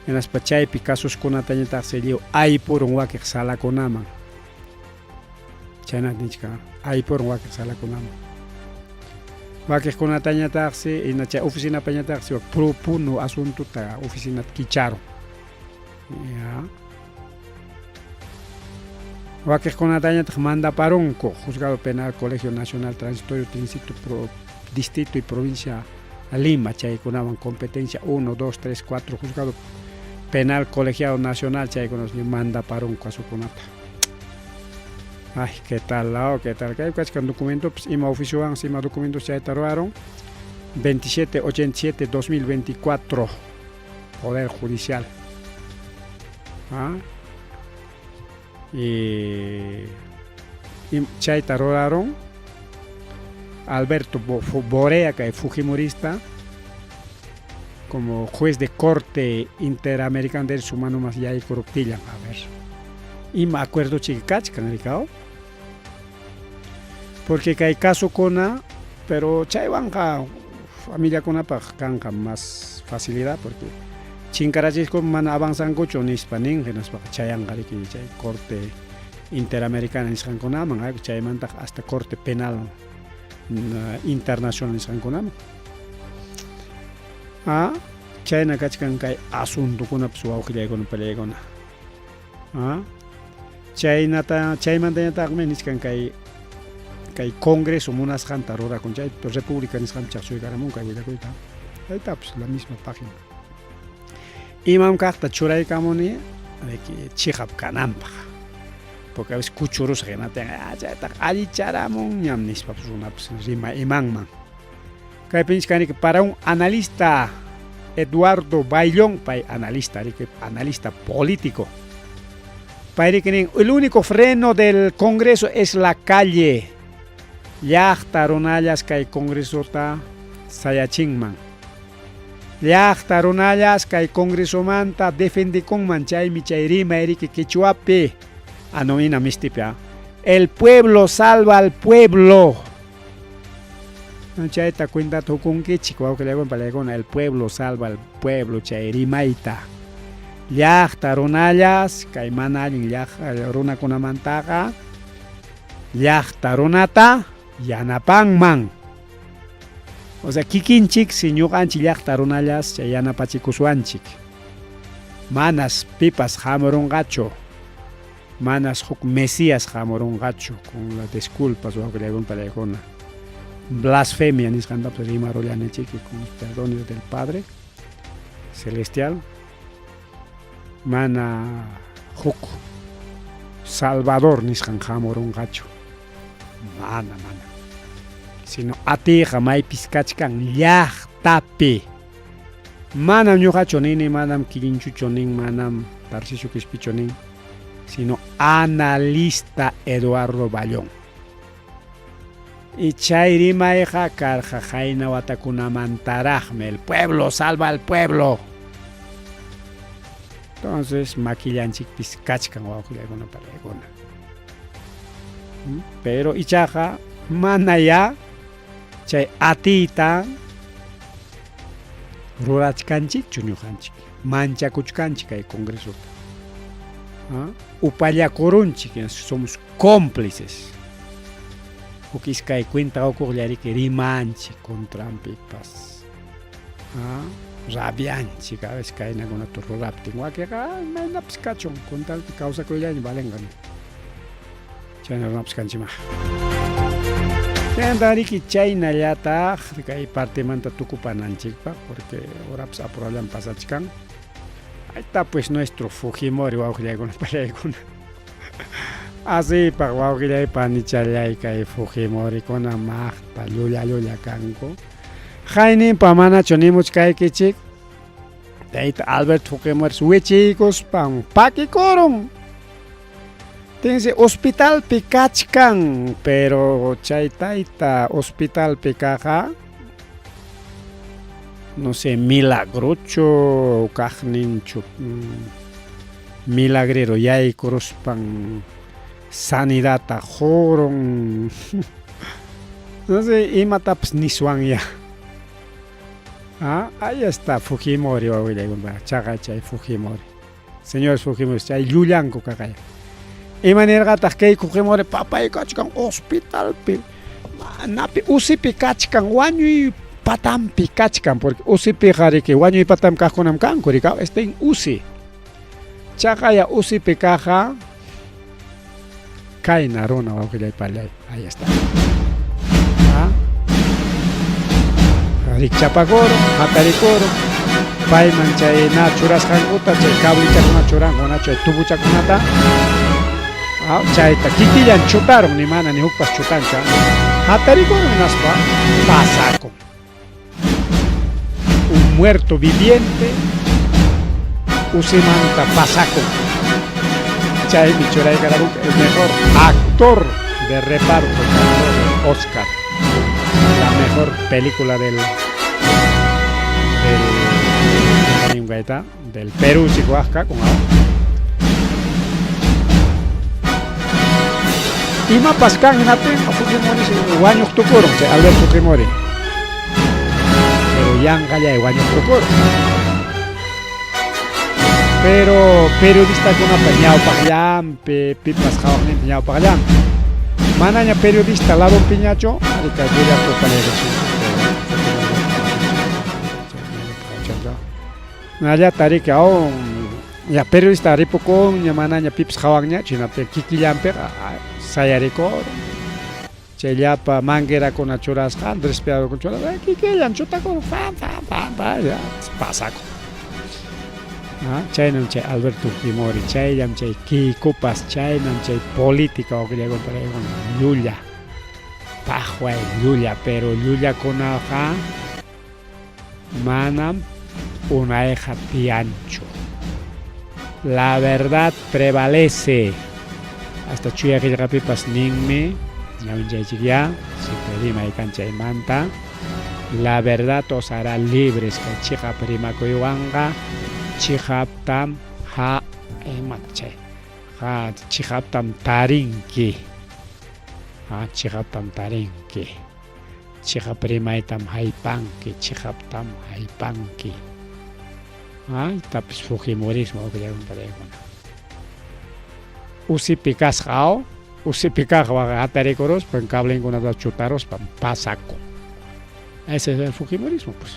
en las pachaypi casos kunatañataq selio ay por un wakiq salakunaman chaynata nishka ay por un wakiq salakunaman wakiq kunatañataqsi ina chay oficina pañataqsi propone asuntuta oficina kicharon ya wakiq kunatañataq mandaparonku Juzgado Penal Colegio Nacional Transitorio Distrito y Provincia Lima chaykunaman competencia 1, 2, 3, 4 Juzgado Penal Colegiado Nacional chaykunaman mandaparonku asukunata. Ay, ¿qué tal lao? ¿Qué tal? Kay kachkan documento pues ima oficiowan ima documentos chaytaruaron 2787-2024 Poder Judicial. Y chaytaruaron Alberto Borea, que es Fujimorista, como juez de Corte Interamericana de Derechos Humanos más ya y corruptilla. A ver. Y me acuerdo chiquicachcan, Ricao. Porque hay caso con pero chay banca familia con canca más facilidad porque chincarachis con man avanzan gocho ni hispanín que nos chayan que chay Corte Interamericana en San Conaman, chay manta hasta Corte Penal Internacional en San Conaman. Chayna kachkan kay asunto kuna psuaw khilay con pelegona. Chaynata chaymanta meniskan kay Congreso munas jantarora con chay República nisqam chaqsuy karamun kay willakuita. Ahí está pues la misma página. Imam kaqta churaykamuni de que chihap kanampa. Porque a veces kuchurus genate chayta allicharamun ñam nispa pues una pues rima imanman. Kay pinchkani que para un analista Eduardo Baillón, analista político. El único freno del Congreso es la calle. Yachtaronayas kay Congreso ta sayachinman. Yachtaronayas kay Congreso manta defende con manchay michayrima erike quechuape. Anomina mistipia. El pueblo salva al pueblo. Chayta cuenta tu con que chico que le hago en el pueblo salva al pueblo chayrimaita. Yachtaronayas kaymanalin runa kuna mantaga. Yachtaronata yanapanman. O sea, kikinchik señor anchi yachtaronayas yanapachikusuanchik. Manas pipas jamoron gacho. Manas huk mesías jamoron gacho con las disculpas o que le hago en blasfemia ni escanda pues rima rollane chiqui con los perdones del Padre Celestial. Mana huk Salvador ni escanjamorón gacho. Mana. Sino ati jamai piskachkan yah tape. Manam ñuqachonin, manam kilinchuchonin, manam Tarcisio Quispichonin, sino analista Eduardo Baillón. Y chayrimaeja karja jaina watakunamantarajme, el pueblo salva al pueblo. Entonces maquillanchik piskachkan wawqilaguna paleguna. Pero ichaja manaya chay atita rurachkanchik chuñujanchik manchakuchkanchik kay Congreso. Upallakurunchik, somos cómplices. Ukiskay cuenta okullari que rimanchik contrampipas. Rabianchik a veces caen alguna turroraptin. Wakiqa mayna piskachon con tal causa que ya ni valengan. Chayna runapskanchima. Yandariki chayna llata kay parte manta tukupananchikpa porque ahora pues aprobalan pasachkan. Ahí está pues nuestro Fujimori wawqillaykunapallaykuna. Así pa wawqillay panichalay kay Fujimori kuna maqta llulla kanku. Hayninpa manachu nimuchkaykichik. Tayta Albert Fujimori wichiykuspan pakikurun. Tinsi hospitalpi kachkan, pero chay tayta hospitalpi kaqa no sé, milagrucho kaqninchu milagrero yaykuruspan sanidadta qurun. No sé, imatapas niswanya. Ahí está Fujimori wawillaykunpa, chaqa chay Fujimori. Señores Fujimori, chay llullanku kaqay. Imanirqataq kay Fujimori papay kachkan hospitalpi, napi usipi kachkan wañuy patampi kachkan, porque usipi qariki wañuy patam kaqkunam kanku rikaw, está en usi. Chaqa ya usipi kaqa kayna runa wawqillaypallay, ahí está. Rikchapakuru, hatarikuru, payman chay na churasqankuta, chay cablichakuna churankuna, chay tubuchakunata, chayta kikillan chutarun, ni mana ni hukpas chutancha, hatarikuru hinaspa pasakun. Un muerto viviente usimanta pasakun. Chay mi churaykarabuk, el mejor actor de reparto Oscar. La mejor película del Perú, Chihuahua, con Ima paskan hinapin Fujimori wañuq tukurun chay Albert Fujimori. Pero yanqallay wañuq tukurun. Pero periodista kunapa ñawpaqllanpi pipas qhawaqninpi ñawpaqllanpi. Manaña periodista lado piñacho, arika directo para Naya tarika ya periodista ripukun ya manaña pips qhawaqña chinapi kikillanpi sayariko. Chayllapa manguerakuna churasqa, respiradorkuna churasqa, kikillan chutakun fan ya pasako. Chaynam chay Alberto Fujimori, chayllam chay kikupas, chaynam chay política wawqillaykunpa llulla, paqway llulla, pero llullakunaqa manam unayqa tiyanchu. La verdad prevalece. Hasta chuya qillqapipas ninmi, ñawinchaychik ya, siempre rimaykan chaymanta. La verdad os hará libres kay chiqap rimakuywanqa. Chihaptam chihaptam tarinki. Chihaptam tarinki. Chihaprimaytam haypanki. Chihaptam haypanki. Tapis Fujimorismo wawqillaykunpa. Usipi kasqaw, usipi kaqqa hatarikuros, pan cablenkunata chutaros, pan pasako. Ese es el Fujimorismo, pues.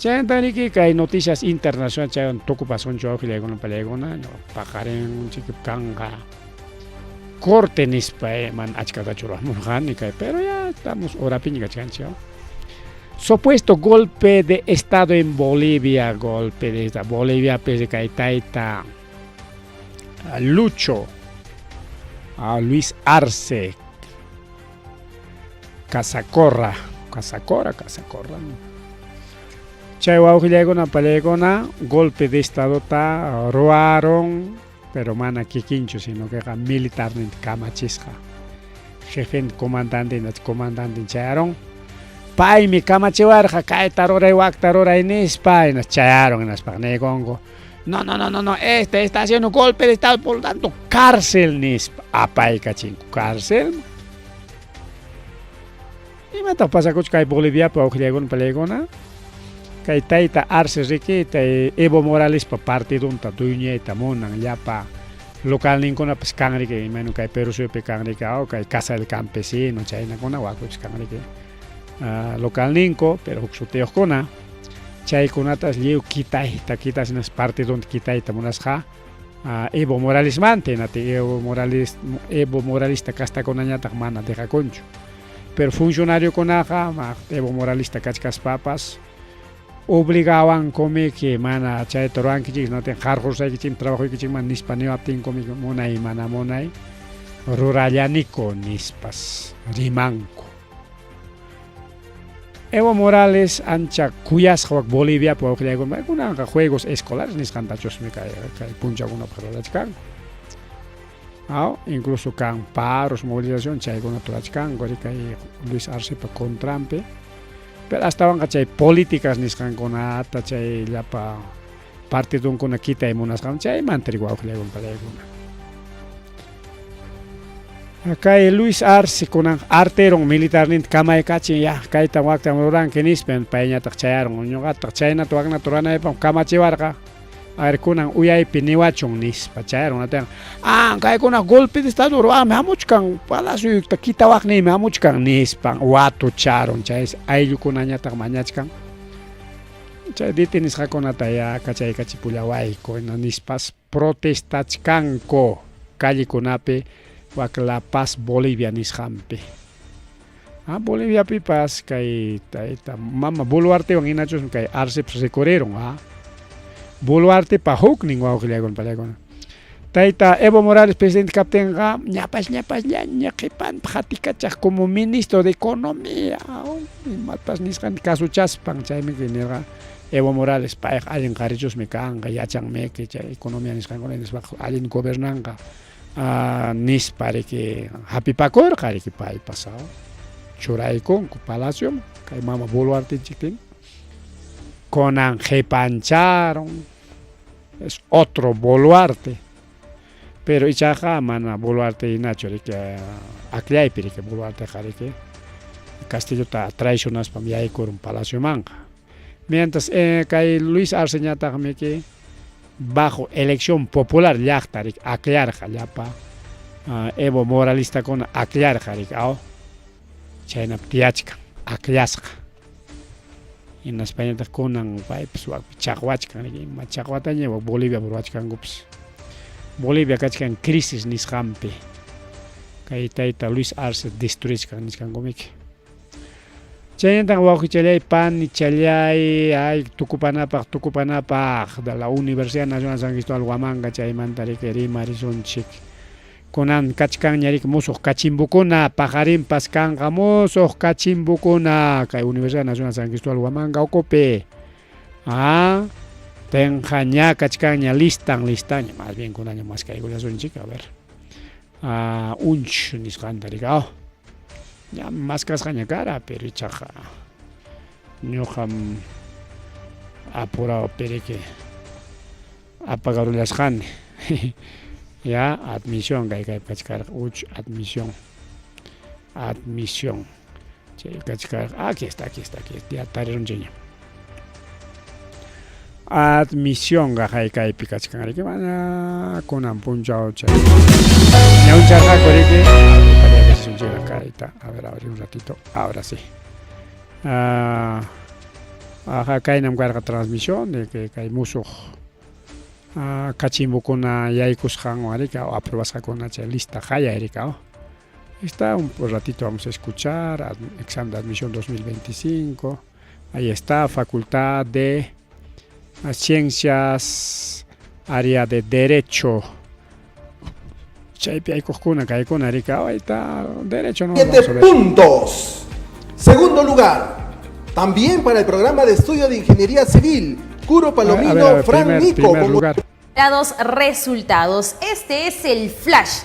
Chayantani kay noticias internacionales chay tukupasunchu wawqillaykunapa no paqarin kanga corte nispa man achkata churasmurqani kay, pero ya estamos horapiña chancho. Supuesto golpe de estado en Bolivia, golpe de estado Bolivia pese kay tayta Lucho, a Luis Arce, Casacorra. Chay wawqillaykunapa golpe de estado ta roaron, pero mana kikinchu, sino que militarmente kamachisqa. Jefe comandante chayaron. Paymi kamachiwarqa kayta ruray wakta ruray nispa chayaron hinaspa negongo. No, este está haciendo golpe de estado, por lo tanto cárcel nispa. Apayqa chinku cárcel. Imata pasakuch kay Bolivia wawqillaykunapa kay tayta Arce Riquita Evo Morales pa partidunta duñeta munan llapa local ninkunapas kanriki imanu kay Perú supi kanriki kay Casa del Campesino chaynakuna wakuchis kanriki local ninko pero huksutiyuqkuna chaykunatas lliw kitas nas partidunta kitayta munasqa Evo Morales mante nati Evo Moralista kastakunañataq mana dejakunchu pero funcionario kunaqa Evo Moralista kachkaspapas obligaban come que mana chay toran kichik no ten jarjos hay kichim trabajo kichik man nispaneo aptin come monay mana monay rurallaniko nispas rimanko. Evo Morales ancha cuyas jawak Bolivia po kaya kuna juegos escolares nis cantachos me kay puncha kuna paralachkan. Incluso kan paros movilización chay kuna turachkan gori kay Luis Arce pa kontrampe. Pero hasta van chay políticas nis kan kuna ata chay la pa partidun kuna kita imunas kan chay mantri gua kaya kuna. Kay Luis Arce kunang arterong militar nint kamay kachi ya kay tawag tamuran kinispen paenya takchayarong nyoga takchay na tuwag na turana ipang kamachiwar ka ar kunang uyay piniwachong nis pachayarong natang kay kunang golpe de estado me hamuch kang palacio takitawak ni me hamuch kang nis pang watu charon chay ayu kunanya tak manyach kang chay ditinis ka kunataya kachay kachipulaway ko na nispas protestach ko kali kunape wak La Paz Bolivia nis hampe. Bolivia pipas kay ta mama Boluarte wang inachos kay Arce recorreron Boluarte pa huk ning wa kilagon palagon. Taita Evo Morales presidente captain ñapas ñakipan phatika chak como ministro de economía. Matas nis kan kasuchas pang chay me kinera Evo Morales pa alin karichos me kanga yachang me que chay economía nis kan nis ba alin gobernanga. Nis pare que happy pakor kari que pai pasado churay con palacio kay mama Boluarte chiquín con pancharon es otro Boluarte pero ichaja mana Boluarte y Nacho que aclay pire que Boluarte kari que Castillo ta traicionas pam yai con un palacio manga mientras kay Luis Arce ñatame que bajo elección popular yachtarik aclarar jallapa Evo Moralista con aclarar jarik chayna tiachka aclasqa en España ta konan pipes wa chaqwachkan machaqwataña wa Bolivia burwachkan gups Bolivia kachkan crisis nisqampi kay tayta Luis Arce destruichkan niskan gomiki chayanta wawqichalay pan chalay ay tukupanapaq de la Universidad Nacional San Cristóbal Huamanga chaymanta rikeri marisonchik kunan kachkan ñarik musuq kachimbukuna pajarimpas kanqa musuq kachimbukuna kay Universidad Nacional San Cristóbal Huamanga okope tenja ña kachkan ña listaña más bien kunaña más kaygullasonchik a ver unch nisqanta rika ya más cascaña cara pero chaja ñoham apurado pero que apagar las han ya admisión que hay que cachar admisión cachar aquí está ya tarieron lleno admisión que hay que picar que van con ampunchao che ya un chaja que a ver, abrí un ratito. Ahora sí. Acá hay una transmisión de que hay mucho cachimbo con yaikus han o arica o aprobas con la lista haya erika. Está un ratito vamos a escuchar examen de admisión 2025. Ahí está Facultad de Ciencias, área de Derecho. Ahí está derecho, ¿no? 7 puntos. Segundo lugar, también para el programa de estudio de Ingeniería Civil, Curo Palomino, Fran Nico. Primer lugar. Resultados. Este es el flash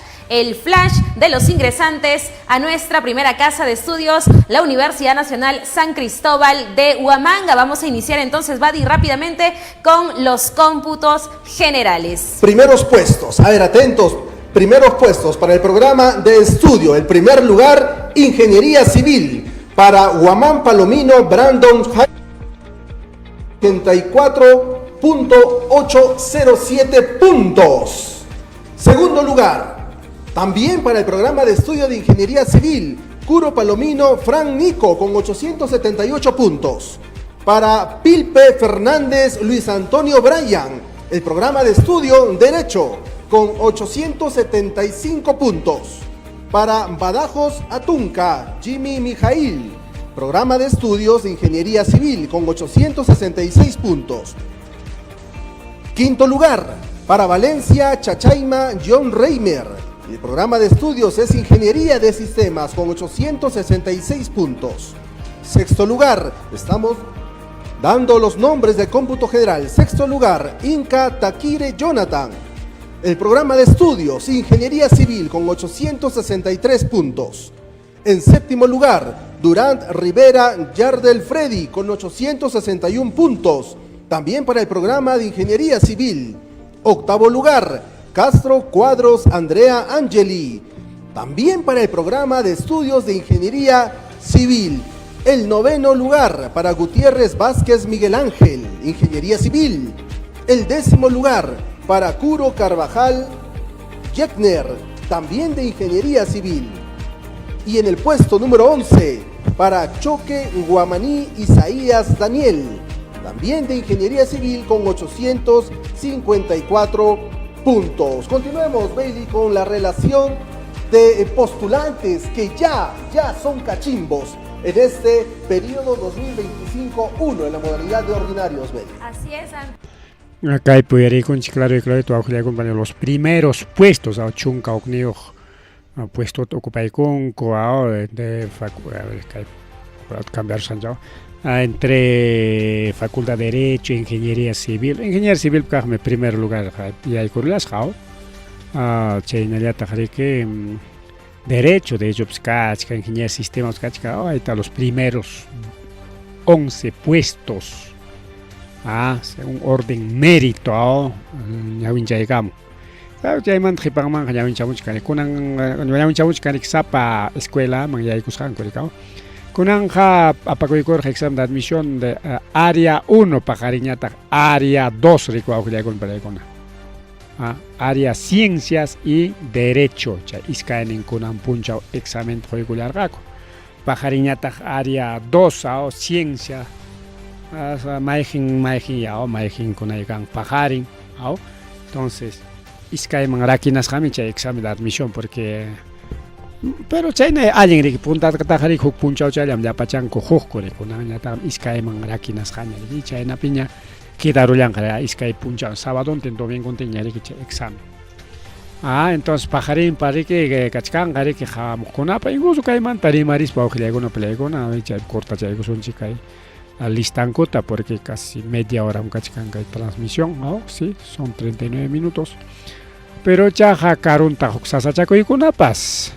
de los ingresantes a nuestra primera casa de estudios, la Universidad Nacional San Cristóbal de Huamanga. Vamos a iniciar entonces, Badi, rápidamente con los cómputos generales. Primeros puestos, a ver, atentos. Primeros puestos para el programa de estudio. El primer lugar, Ingeniería Civil, para Huamán Palomino, Brandon, 84.807 puntos. Segundo lugar, también para el programa de estudio de Ingeniería Civil, Curo Palomino, Fran Nico, con 878 puntos. Para Pilpe Fernández, Luis Antonio Bryan, el programa de estudio Derecho, con 875 puntos. Para Badajoz Atunca, Jimmy Mijail, programa de estudios de Ingeniería Civil con 866 puntos. Quinto lugar, para Valencia, Chachaima, John Reimer. El programa de estudios es Ingeniería de Sistemas con 866 puntos. Sexto lugar, estamos dando los nombres de cómputo general. Sexto lugar, Inca Takire Jonathan. El programa de estudios Ingeniería Civil con 863 puntos. En séptimo lugar, Durant Rivera Yardel Freddy con 861 puntos, también para el programa de Ingeniería Civil. Octavo lugar, Castro Cuadros Andrea Angeli, también para el programa de estudios de Ingeniería Civil. El noveno lugar, para Gutiérrez Vázquez Miguel Ángel, Ingeniería Civil. El décimo lugar, para Curo Carvajal Yekner, también de Ingeniería Civil. Y en el puesto número 11, para Choque Guamaní Isaías Daniel, también de Ingeniería Civil con 854 puntos. Continuemos, Bailey, con la relación de postulantes que ya son cachimbos en este periodo 2025-1 en la modalidad de ordinarios, Bailey. Así es, Acá hay poder con claro y claro, los primeros puestos a Chunca Ocneo. Puesto ocupado con de cambiar entre Facultad de Derecho e Ingeniería Civil. Ingeniería Civil en primer lugar y hay curlas que Derecho de ellos Ingeniería Sistemas ahí están los primeros 11 puestos según orden mérito ya llegamos. Ya man khipang ya winchamuch kani kunang ya winchamuch kani sapa escuela man ya ikushan korikao kunang ha apakoikor exam de admisión de área 1 pajariñata área 2 rico auxiliar con perekona área ciencias y derecho cha iskaen kunang punchao examen curricular gako pajariñata área 2 o ciencia maijin ya o maijin kunaigan pajarin entonces Iskay mangrakinas kami chay examen de admisión porque pero chay na alguien que punta tajari huk punchao chay am yapachan ko huk kore kunanya tam iskay mangrakinas kanya y chay na piña quedarulan kara iskay punchao sábado ten domingo ten yari que examen entonces pajarín pare que kachkan kare que jam kunapa incluso kay man tarimaris pa ojilego pelegona chay corta chay gusun chikay listan cota porque casi media hora un kachkan kay transmisión sí son 39 minutos. Pero chaja karunta huksasa chako ikunapas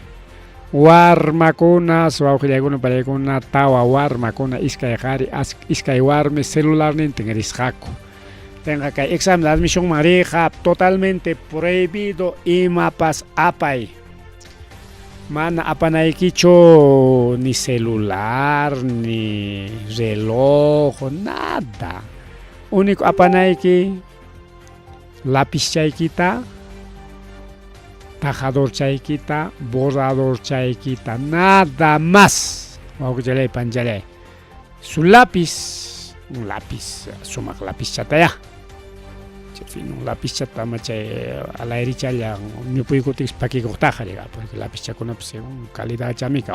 warmakunas wawqillaykunan palaykuna tawa warmakuna iskay qhari iskay warmi celular nintin risqaku tenga kay examen de admisión mariqa totalmente prohibido imapas apay mana apanaykichu ni celular ni reloj nada único apanayki lápiz chaykita tajador chaykita, borrador chaykita, nada más. Su lápiz, un lápiz, sumak lápiz chataya. Un lápiz chatama chay al aire chaya, no puedo cotis pa que cortajariga, porque lápiz chacona pues calidad chamica.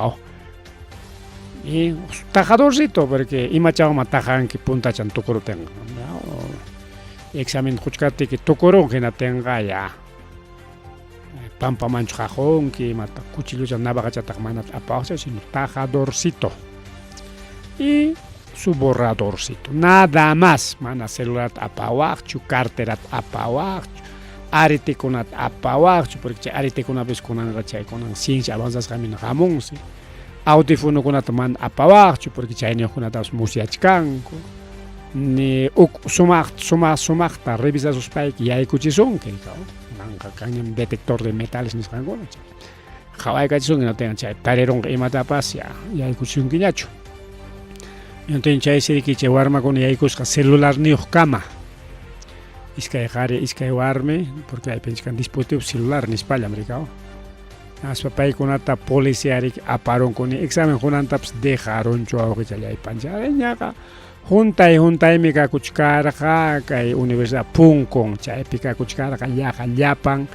Y tajadorcito, porque imachao matajan que punta chan tokoro tenga. Examen juchkate que tokoro que no tenga ya. Pampa manchajón que mata cuchillo ya navaja manat apausa sino tajadorcito y su borradorcito nada más mana celular apawach chu cartera apawach arete conat apawach porque arete con vez con chay con ciencia avanzas camino jamón sí audífono conat man apawach porque chay no conat musiachkanko ni sumach ta revisa sus paik y hay cuchizón que un detector de metales en español. Hawái cachón que no tengan chay, tarerón que mata pasia, y hay cuchón que yacho. Y entonces chay se que che warma con y hay cosas celular ni cama. Iskay jare, iskay warme, porque hay penskan dispositivo celular ni España americano. As papay con ata policía aparon con examen con antaps dejaron chua que chay hay pancha ñaka. Juntay mika kuchkaraja kay Universidad Puncon chay pika kuchkaraja llapan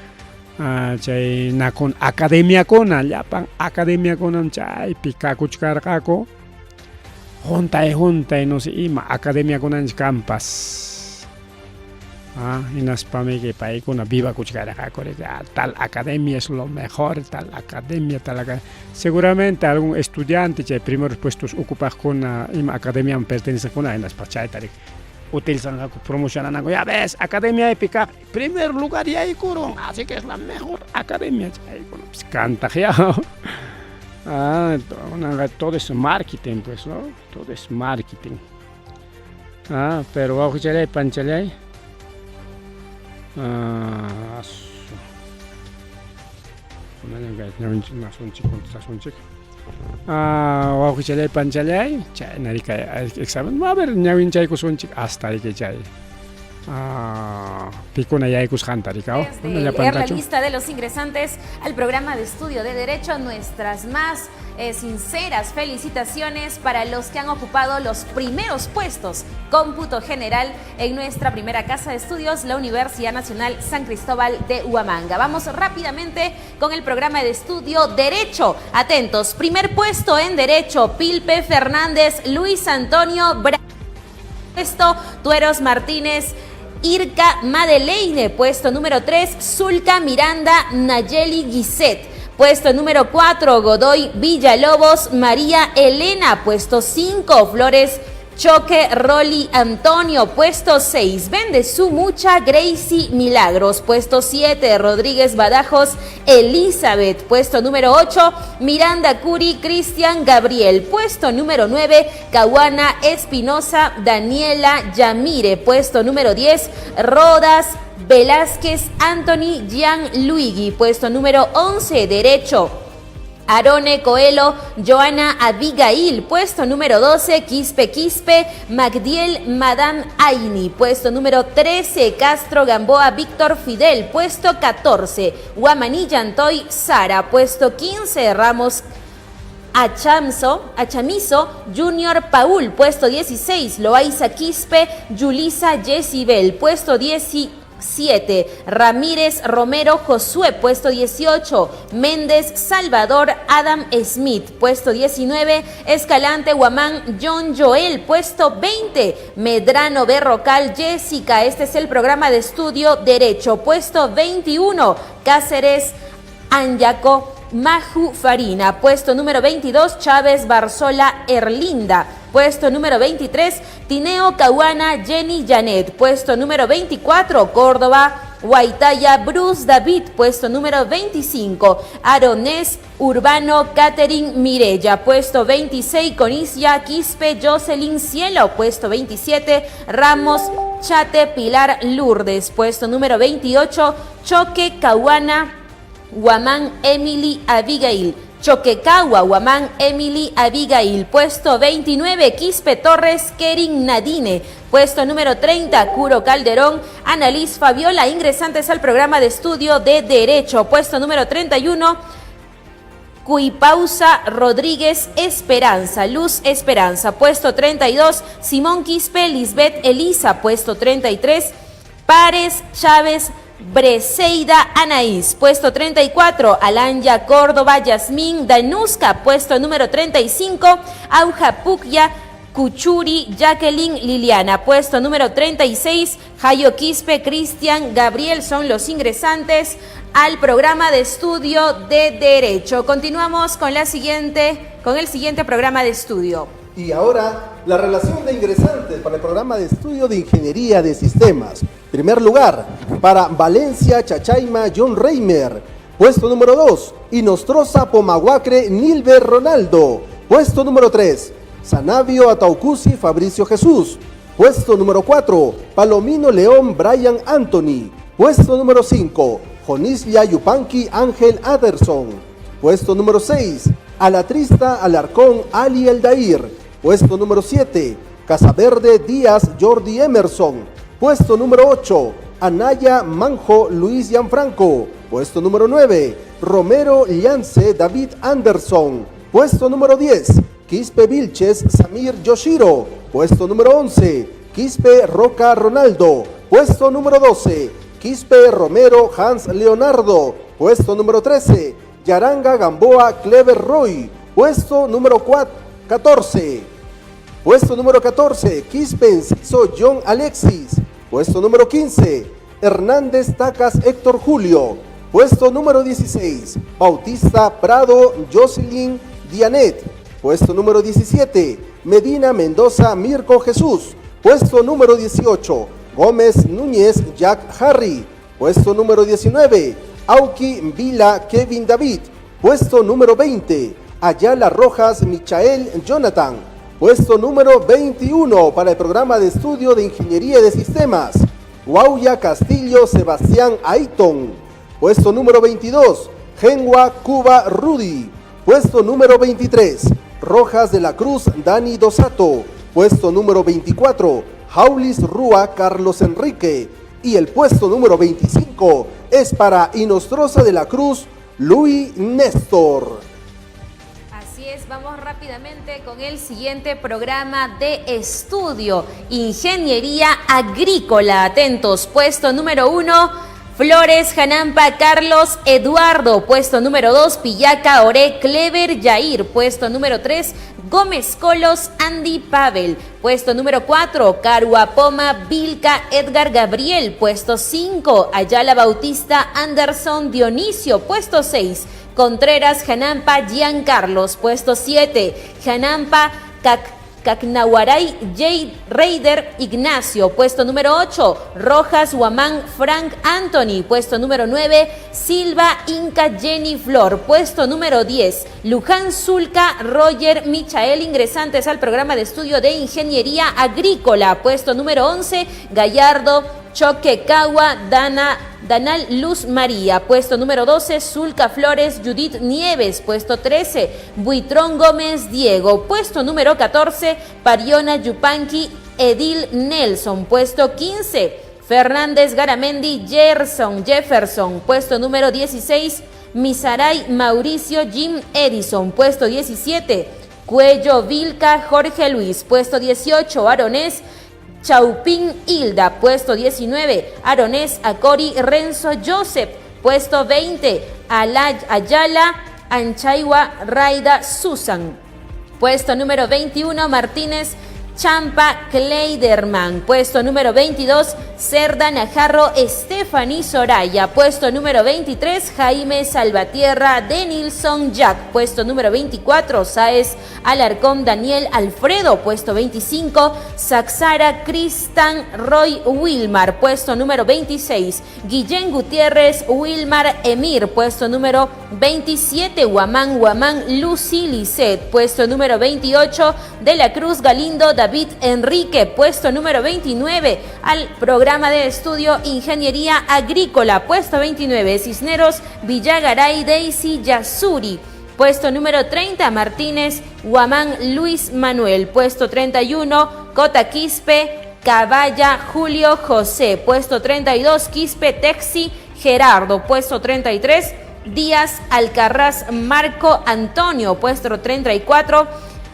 chay nakon academia kona llapan academia kona chay pika kuchkaraja ko junta no sé ima academia kunan campas. Inaspame que país con una viva cuchara tal academia es lo mejor, tal academia. Seguramente algún estudiante que primeros puestos ocupas con una academia pertenece con una en las parchas utilizan promocionan ya ves academia épica primer lugar y ahí curón, así que es la mejor academia pues canta ya. Todo es marketing pues, ¿no? Todo es marketing. Pero vamos a echarle panchalay. Wah jalay panchalay, chay narika examen. A ver, ñawin chay kusonchik hasta ahí que chay. Picona ya jantaricao. Desde la lista de los ingresantes al programa de estudio de Derecho, nuestras más sinceras felicitaciones para los que han ocupado los primeros puestos cómputo general en nuestra primera casa de estudios, la Universidad Nacional San Cristóbal de Huamanga. Vamos rápidamente con el programa de estudio Derecho. Atentos, primer puesto en Derecho, Pilpe Fernández, Luis Antonio Puesto, Tueros Martínez, Irka Madeleine. Puesto número 3, Zulka Miranda Nayeli Guiset. Puesto número 4, Godoy Villalobos María Elena. Puesto 5, Flores Choque Rolly Antonio. Puesto 6, Vende su mucha Gracie Milagros. Puesto 7, Rodríguez Badajos Elizabeth. Puesto número 8, Miranda Curi Cristian Gabriel. Puesto número 9, Caguana Espinosa Daniela Yamire. Puesto número 10, Rodas Velázquez Anthony Gianluigi. Puesto número 11, Derecho, Arone Coelho Joana Abigail. Puesto número 12, Quispe Magdiel Madame Aini. Puesto número 13, Castro Gamboa Víctor Fidel. Puesto 14, Guamaní Yantoy Sara. Puesto 15, Ramos Achamizo Junior Paul. Puesto 16, Loaiza Quispe Yulisa Jessibel. Puesto 17, Ramírez Romero Josué. Puesto 18, Méndez Salvador Adam Smith. Puesto 19, Escalante Guamán John Joel. Puesto 20, Medrano Berrocal Jessica. Este es el programa de estudio Derecho. Puesto 21, Cáceres Anyaco Maju Farina. Puesto número 22, Chávez Barzola Erlinda. Puesto número 23, Tineo Caguana Jenny Janet. Puesto número 24, Córdoba Guaitaya Bruce David. Puesto número 25, Aronés Urbano Catherine Mirella. Puesto 26, Conicia Quispe Jocelyn Cielo. Puesto 27, Ramos Chate Pilar Lourdes. Puesto número 28, Choque Caguana Guamán Emily Abigail. Choquecagua Guamán Emily Abigail. Puesto 29, Quispe Torres Kerin Nadine. Puesto número 30, Curo Calderón Annalise Fabiola, ingresantes al programa de estudio de Derecho. Puesto número 31, Cuipausa Rodríguez Esperanza, Luz Esperanza. Puesto 32, Simón Quispe Lisbeth Elisa. Puesto 33, Pares Chávez Breseida Anaís. Puesto 34, Alanya Córdoba Yasmín Danuska. Puesto número 35, Auja Pucya Cuchuri Jacqueline Liliana. Puesto número 36, Jayo Quispe Cristian Gabriel son los ingresantes al programa de estudio de Derecho. Continuamos con el siguiente programa de estudio. Y ahora, la relación de ingresantes para el programa de estudio de Ingeniería de Sistemas. Primer lugar, para Valencia Chachaima John Reimer. Puesto número 2, Inostroza Pomahuacre Nilber Ronaldo. Puesto número 3, Sanavio Ataucusi Fabricio Jesús. Puesto número 4, Palomino León Brian Anthony. Puesto número 5, Jonislia Yupanqui Ángel Aderson. Puesto número 6, Alatrista Alarcón Ali Eldair. Puesto número 7, Casaverde Díaz Jordi Emerson. Puesto número 8, Anaya Manjo Luis Gianfranco. Puesto número 9, Romero Llance David Anderson. Puesto número 10, Quispe Vilches Samir Yoshiro. Puesto número 11, Quispe Roca Ronaldo. Puesto número 12, Quispe Romero Hans Leonardo. Puesto número 13, Yaranga Gamboa Clever Roy. Puesto número 14, Puesto número 14, Quispe Enciso John Alexis. Puesto número 15, Hernández Tacas Héctor Julio. Puesto número 16, Bautista Prado Jocelyn Dianet. Puesto número 17, Medina Mendoza Mirko Jesús. Puesto número 18, Gómez Núñez Jack Harry. Puesto número 19, Auki Vila Kevin David. Puesto número 20, Ayala Rojas Michael Jonathan. Puesto número 21 para el programa de estudio de Ingeniería de Sistemas, Guauya Castillo Sebastián Aiton. Puesto número 22, Genua Cuba Rudy. Puesto número 23, Rojas de la Cruz Dani Dosato. Puesto número 24, Jaulis Rúa Carlos Enrique. Y el puesto número 25 es para Inostrosa de la Cruz Luis Néstor. Así es, vamos rápidamente con el siguiente programa de estudio. Ingeniería Agrícola. Atentos, puesto número 1. Flores Janampa Carlos Eduardo. Puesto número 2, Pillaca Oré Clever Yair. Puesto número 3, Gómez Colos Andy Pavel. Puesto número 4, Caruapoma Vilca Edgar Gabriel. Puesto 5, Ayala Bautista Anderson Dionisio. Puesto 6, Contreras Janampa Giancarlos. Puesto 7, Janampa Cacnahuaray J. Reider Ignacio. Puesto número 8, Rojas Huamán Frank Anthony. Puesto número 9, Silva Inca Jenny Flor. Puesto número 10, Luján Zulca Roger Michael, ingresantes al programa de estudio de Ingeniería Agrícola. Puesto número 11, Gallardo Choquecagua Danal Luz María. Puesto número 12, Zulca Flores Judith Nieves. Puesto 13, Buitrón Gómez Diego. Puesto número 14, Pariona Yupanqui Edil Nelson. Puesto 15, Fernández Garamendi Jefferson. Puesto número 16, Misaray Mauricio Jim Edison. Puesto 17, Cuello Vilca Jorge Luis. Puesto 18, Aronés Chaupín Hilda. Puesto 19, Aronés Acori Renzo Joseph. Puesto 20, Ayala Anchaigua Raida Susan. Puesto número 21, Martínez Champa Kleiderman. Puesto número 22, Cerda Najarro Stephanie Soraya. Puesto número 23, Jaime Salvatierra Denilson Jack. Puesto número 24, Sáez Alarcón Daniel Alfredo. Puesto 25, Saxara Cristan Roy Wilmar. Puesto número 26, Guillén Gutiérrez Wilmar Emir. Puesto número 27, Huamán Lucy Lisset. Puesto número 28, De la Cruz Galindo David Enrique. Puesto número 29, al programa de estudio Ingeniería Agrícola. Puesto 29, Cisneros Villagaray Daisy Yasuri. Puesto número 30, Martínez Huamán Luis Manuel. Puesto 31, Cota Quispe Caballa Julio José. Puesto 32, Quispe Texi Gerardo. Puesto 33, Díaz Alcarraz Marco Antonio. Puesto 34,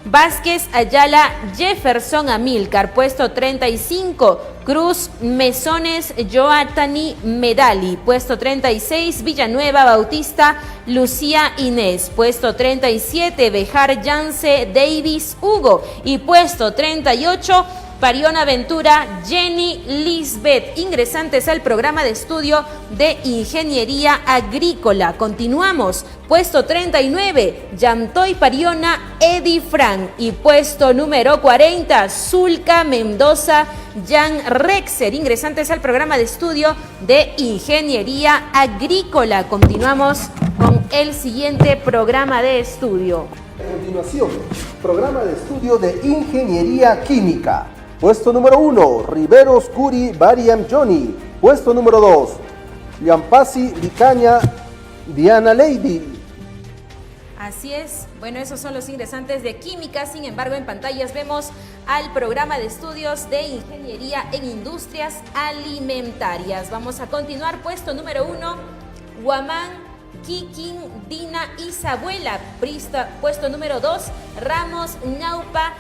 Vázquez Ayala Jefferson Amílcar. Puesto 35, Cruz Mesones Joatani Medali. Puesto 36, Villanueva Bautista Lucía Inés. Puesto 37, Bejar Yance Davis Hugo. Y puesto 38, Pariona Ventura Jenny Lisbeth, ingresantes al programa de estudio de Ingeniería Agrícola. Continuamos. Puesto 39, Yamtoy Pariona Eddie Fran. Y puesto número 40, Zulca Mendoza Jan Rexer, ingresantes al programa de estudio de Ingeniería Agrícola. Continuamos con el siguiente programa de estudio. A continuación, programa de estudio de Ingeniería Química. Puesto número 1, Riveros Curi Bariam Johnny. Puesto número 2, Yampasi Vicaña Diana Lady. Así es, bueno, esos son los ingresantes de Química. Sin embargo, en pantallas vemos al programa de estudios de Ingeniería en Industrias Alimentarias. Vamos a continuar. Puesto número 1, Huamán Kikin Dina Isabuela. Puesto número 2, Ramos Ñaupa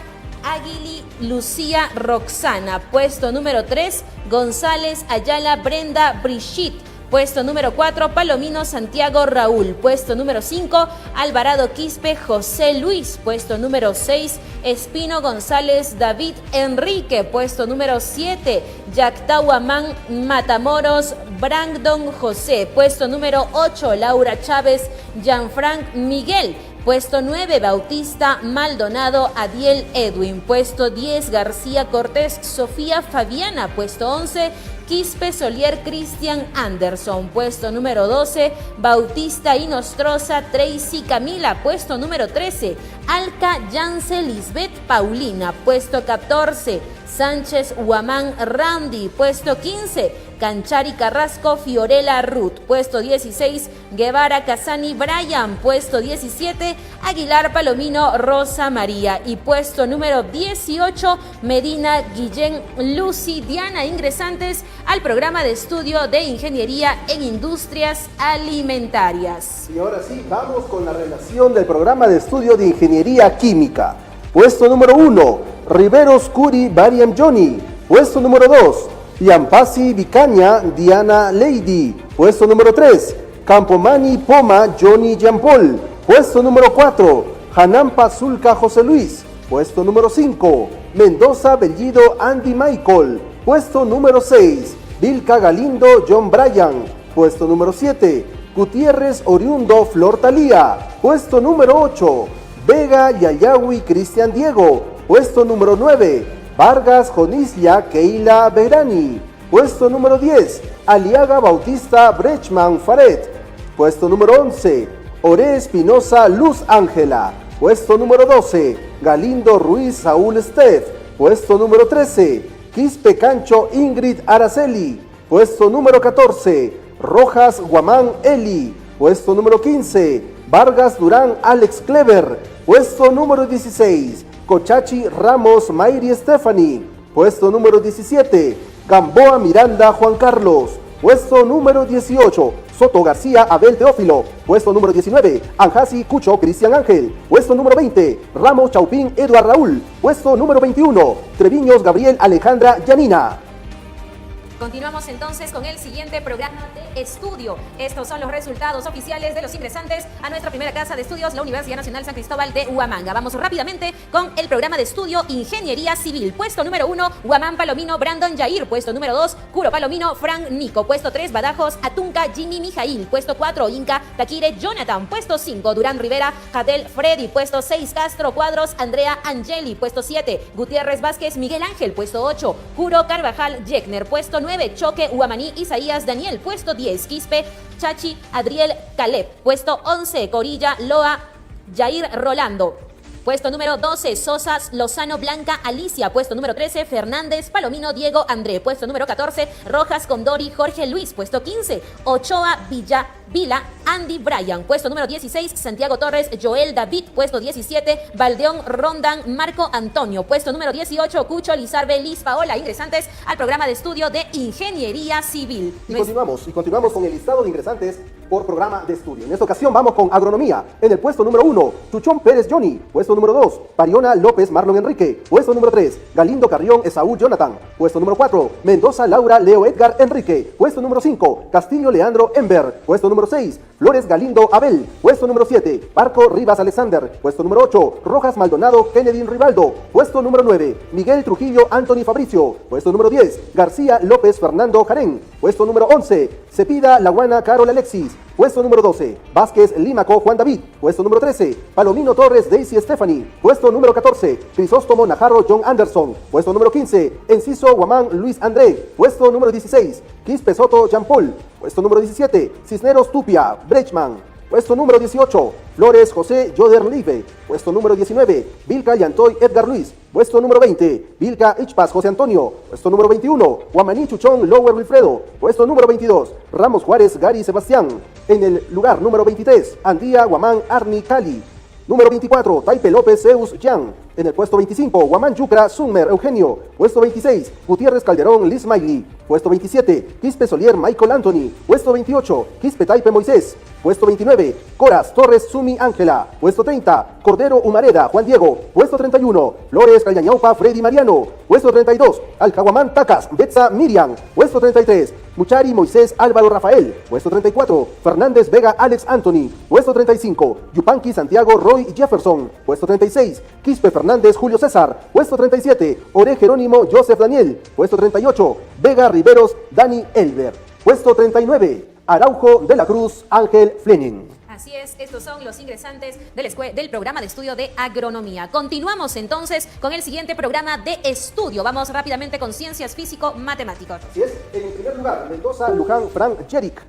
Aguili Lucía Roxana. Puesto número 3, González Ayala Brenda Brigitte. Puesto número 4, Palomino Santiago Raúl. Puesto número 5, Alvarado Quispe José Luis. Puesto número 6, Espino González David Enrique. Puesto número 7, Yactahuamán Matamoros Brandon José. Puesto número 8, Laura Chávez Gianfranc Miguel. Puesto 9, Bautista Maldonado Adiel Edwin. Puesto 10, García Cortés Sofía Fabiana. Puesto 11, Quispe Solier Cristian Anderson. Puesto número 12, Bautista Inostroza Tracy Camila. Puesto número 13, Alca Yance Lisbeth Paulina. Puesto 14, Sánchez Huamán Randy. Puesto 15, Canchari Carrasco Fiorella Ruth. Puesto 16, Guevara Casani Brian. Puesto 17, Aguilar Palomino Rosa María. Y puesto número 18, Medina Guillén Lucy Diana, ingresantes al programa de estudio de Ingeniería en Industrias Alimentarias. Y ahora sí, vamos con la relación del programa de estudio de Ingeniería Química. Puesto número 1, Riveros Curi Bariam Johnny. Puesto número 2, Yampasi Vicaña Diana Lady. Puesto número 3, Campomani Poma Johnny Jean-Paul. Puesto número 4, Hanampa Zulca José Luis. Puesto número 5, Mendoza Bellido Andy Michael. Puesto número 6, Vilca Galindo John Bryan. Puesto número 7, Gutiérrez Oriundo Flor Talía. Puesto número 8, Vega Yayahui Cristian Diego. Puesto número 9, Vargas Jonislia Keila Berani. Puesto número 10, Aliaga Bautista Brechman Faret. Puesto número 11, Ore Espinosa Luz Ángela. Puesto número 12, Galindo Ruiz Saúl Steph. Puesto número 13, Quispe Cancho Ingrid Araceli. Puesto número 14, Rojas Guamán Eli. Puesto número 15, Vargas Durán Alex Clever. Puesto número 16, Cochachi Ramos Mayri Stephanie. Puesto número 17, Gamboa Miranda Juan Carlos. Puesto número 18, Soto García Abel Teófilo. Puesto número 19, Anjasi Cucho Cristian Ángel. Puesto número 20, Ramos Chaupín Eduard Raúl. Puesto número 21, Treviños Gabriel Alejandra Yanina. Continuamos entonces con el siguiente programa de estudio. Estos son los resultados oficiales de los ingresantes a nuestra primera casa de estudios, la Universidad Nacional San Cristóbal de Huamanga. Vamos rápidamente con el programa de estudio Ingeniería Civil. Puesto número 1, Huamán Palomino Brandon Jair. Puesto número 2, Curo Palomino Frank Nico. Puesto 3, Badajoz Atunca Jimmy Mijail. Puesto 4, Inca Taquire Jonathan. Puesto 5, Durán Rivera Jadel Freddy. Puesto 6, Castro Cuadros Andrea Angeli. Puesto 7, Gutiérrez Vázquez Miguel Ángel. Puesto 8, Curo Carvajal Yekner. Puesto 9, Choque Huamaní Isaías Daniel. Puesto 10, Quispe Chachi Adriel Caleb. Puesto 11, Corilla Loa Jair Rolando. Puesto número 12, Sosas Lozano Blanca Alicia. Puesto número 13, Fernández Palomino Diego André. Puesto número 14, Rojas Condori Jorge Luis. Puesto 15, Ochoa Vila Andy Bryan. Puesto número 16, Santiago Torres Joel David. Puesto 17, Valdeón Rondan Marco Antonio. Puesto número 18, Cucho Lizarbe Liz Paola, ingresantes al programa de estudio de Ingeniería Civil. Y continuamos con el listado de ingresantes por programa de estudio. En esta ocasión vamos con Agronomía. En el puesto número 1, Chuchón Pérez Johnny. Puesto número 2, Pariona López Marlon Enrique. Puesto número 3, Galindo Carrión Esaú Jonathan. Puesto número 4, Mendoza Laura Leo Edgar Enrique. Puesto número 5, Castillo Leandro Ember. Puesto número 6, Flores Galindo Abel. Puesto número 7, Parco Rivas Alexander. Puesto número 8, Rojas Maldonado Kennedy Rivaldo. Puesto número 9, Miguel Trujillo Anthony Fabricio. Puesto número 10, García López Fernando Jarén. Puesto número 11, Cepida Laguana Carol Alexis. Puesto número 12, Vázquez Límaco Juan David. Puesto número 13, Palomino Torres Daisy Stephanie. Puesto número 14, Crisóstomo Najarro John Anderson. Puesto número 15, Enciso Guamán Luis André. Puesto número 16, Quispe Soto Jean Paul. Puesto número 17, Cisneros Tupia Brechman. Puesto número 18, Flores José Joder Live. Puesto número 19, Vilca Yantoy Edgar Luis. Puesto número 20, Vilca Ichpas José Antonio. Puesto número 21, Guamaní Chuchón Lower Wilfredo. Puesto número 22, Ramos Juárez Gary Sebastián. En el lugar número 23, Andía Guamán Arni Cali. Número 24, Taipe López Zeus Jan. En el puesto 25, Guamán Yucra Summer Eugenio. Puesto 26, Gutiérrez Calderón Liz Maili. Puesto 27, Quispe Solier Michael Anthony. Puesto 28, Quispe Taipe Moisés. Puesto 29, Coras Torres Sumi Ángela. Puesto 30, Cordero Humareda Juan Diego. Puesto 31, Flores Callañaupa Freddy Mariano. Puesto 32, Alcahuamán Tacas Betsa Miriam. Puesto 33, Muchari Moisés Álvaro Rafael. Puesto 34, Fernández Vega Alex Anthony. Puesto 35, Yupanqui Santiago Roy Jefferson. Puesto 36, Quispe Fernández Julio César. Puesto 37, Ore Jerónimo Joseph Daniel. Puesto 38, Vega Riveros Dani Elber. Puesto 39, Araujo de la Cruz Ángel Fleming. Así es, estos son los ingresantes del programa de estudio de agronomía. Continuamos entonces con el siguiente programa de estudio. Vamos rápidamente con ciencias físico-matemáticas. Así es, en el primer lugar, Mendoza Luján Frank Jeric.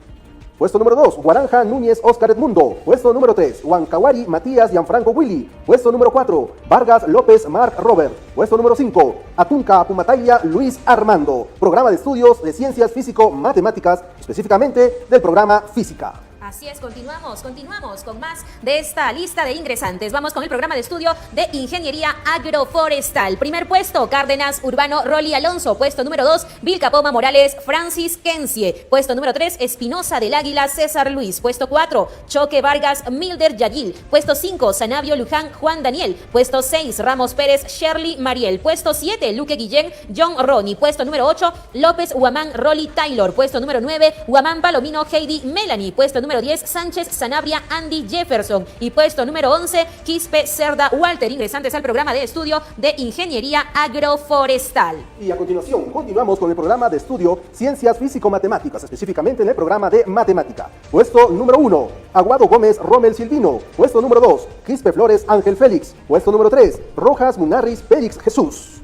Puesto número 2, Guaranja Núñez Oscar Edmundo. Puesto número 3, Huancawari Matías Gianfranco Willy. Puesto número 4, Vargas López Marc Robert. Puesto número 5, Atunca Pumataya Luis Armando. Programa de estudios de ciencias físico-matemáticas, específicamente del programa Física. Así es, continuamos con más de esta lista de ingresantes. Vamos con el programa de estudio de Ingeniería Agroforestal. Primer puesto, Cárdenas Urbano Rolly Alonso. Puesto número 2, Vilcapoma Morales Francis Kenzie. Puesto número 3, Espinosa del Águila César Luis. Puesto 4, Choque Vargas Milder Yagil. Puesto 5, Sanabio Luján Juan Daniel. Puesto 6, Ramos Pérez Shirley Mariel. Puesto 7, Luque Guillén John Ronnie. Puesto número 8, López Huamán Rolly Taylor. Puesto número 9, Huamán Palomino Heidi Melanie. Puesto número 10, Sánchez Sanabria Andy Jefferson. Y puesto número 11, Quispe Cerda Walter, ingresantes al programa de estudio de Ingeniería Agroforestal. Y a continuación, continuamos con el programa de estudio Ciencias Físico-Matemáticas, específicamente en el programa de Matemática. Puesto número 1, Aguado Gómez Rommel Silvino. Puesto número 2, Quispe Flores Ángel Félix. Puesto número 3, Rojas Munarris Félix Jesús.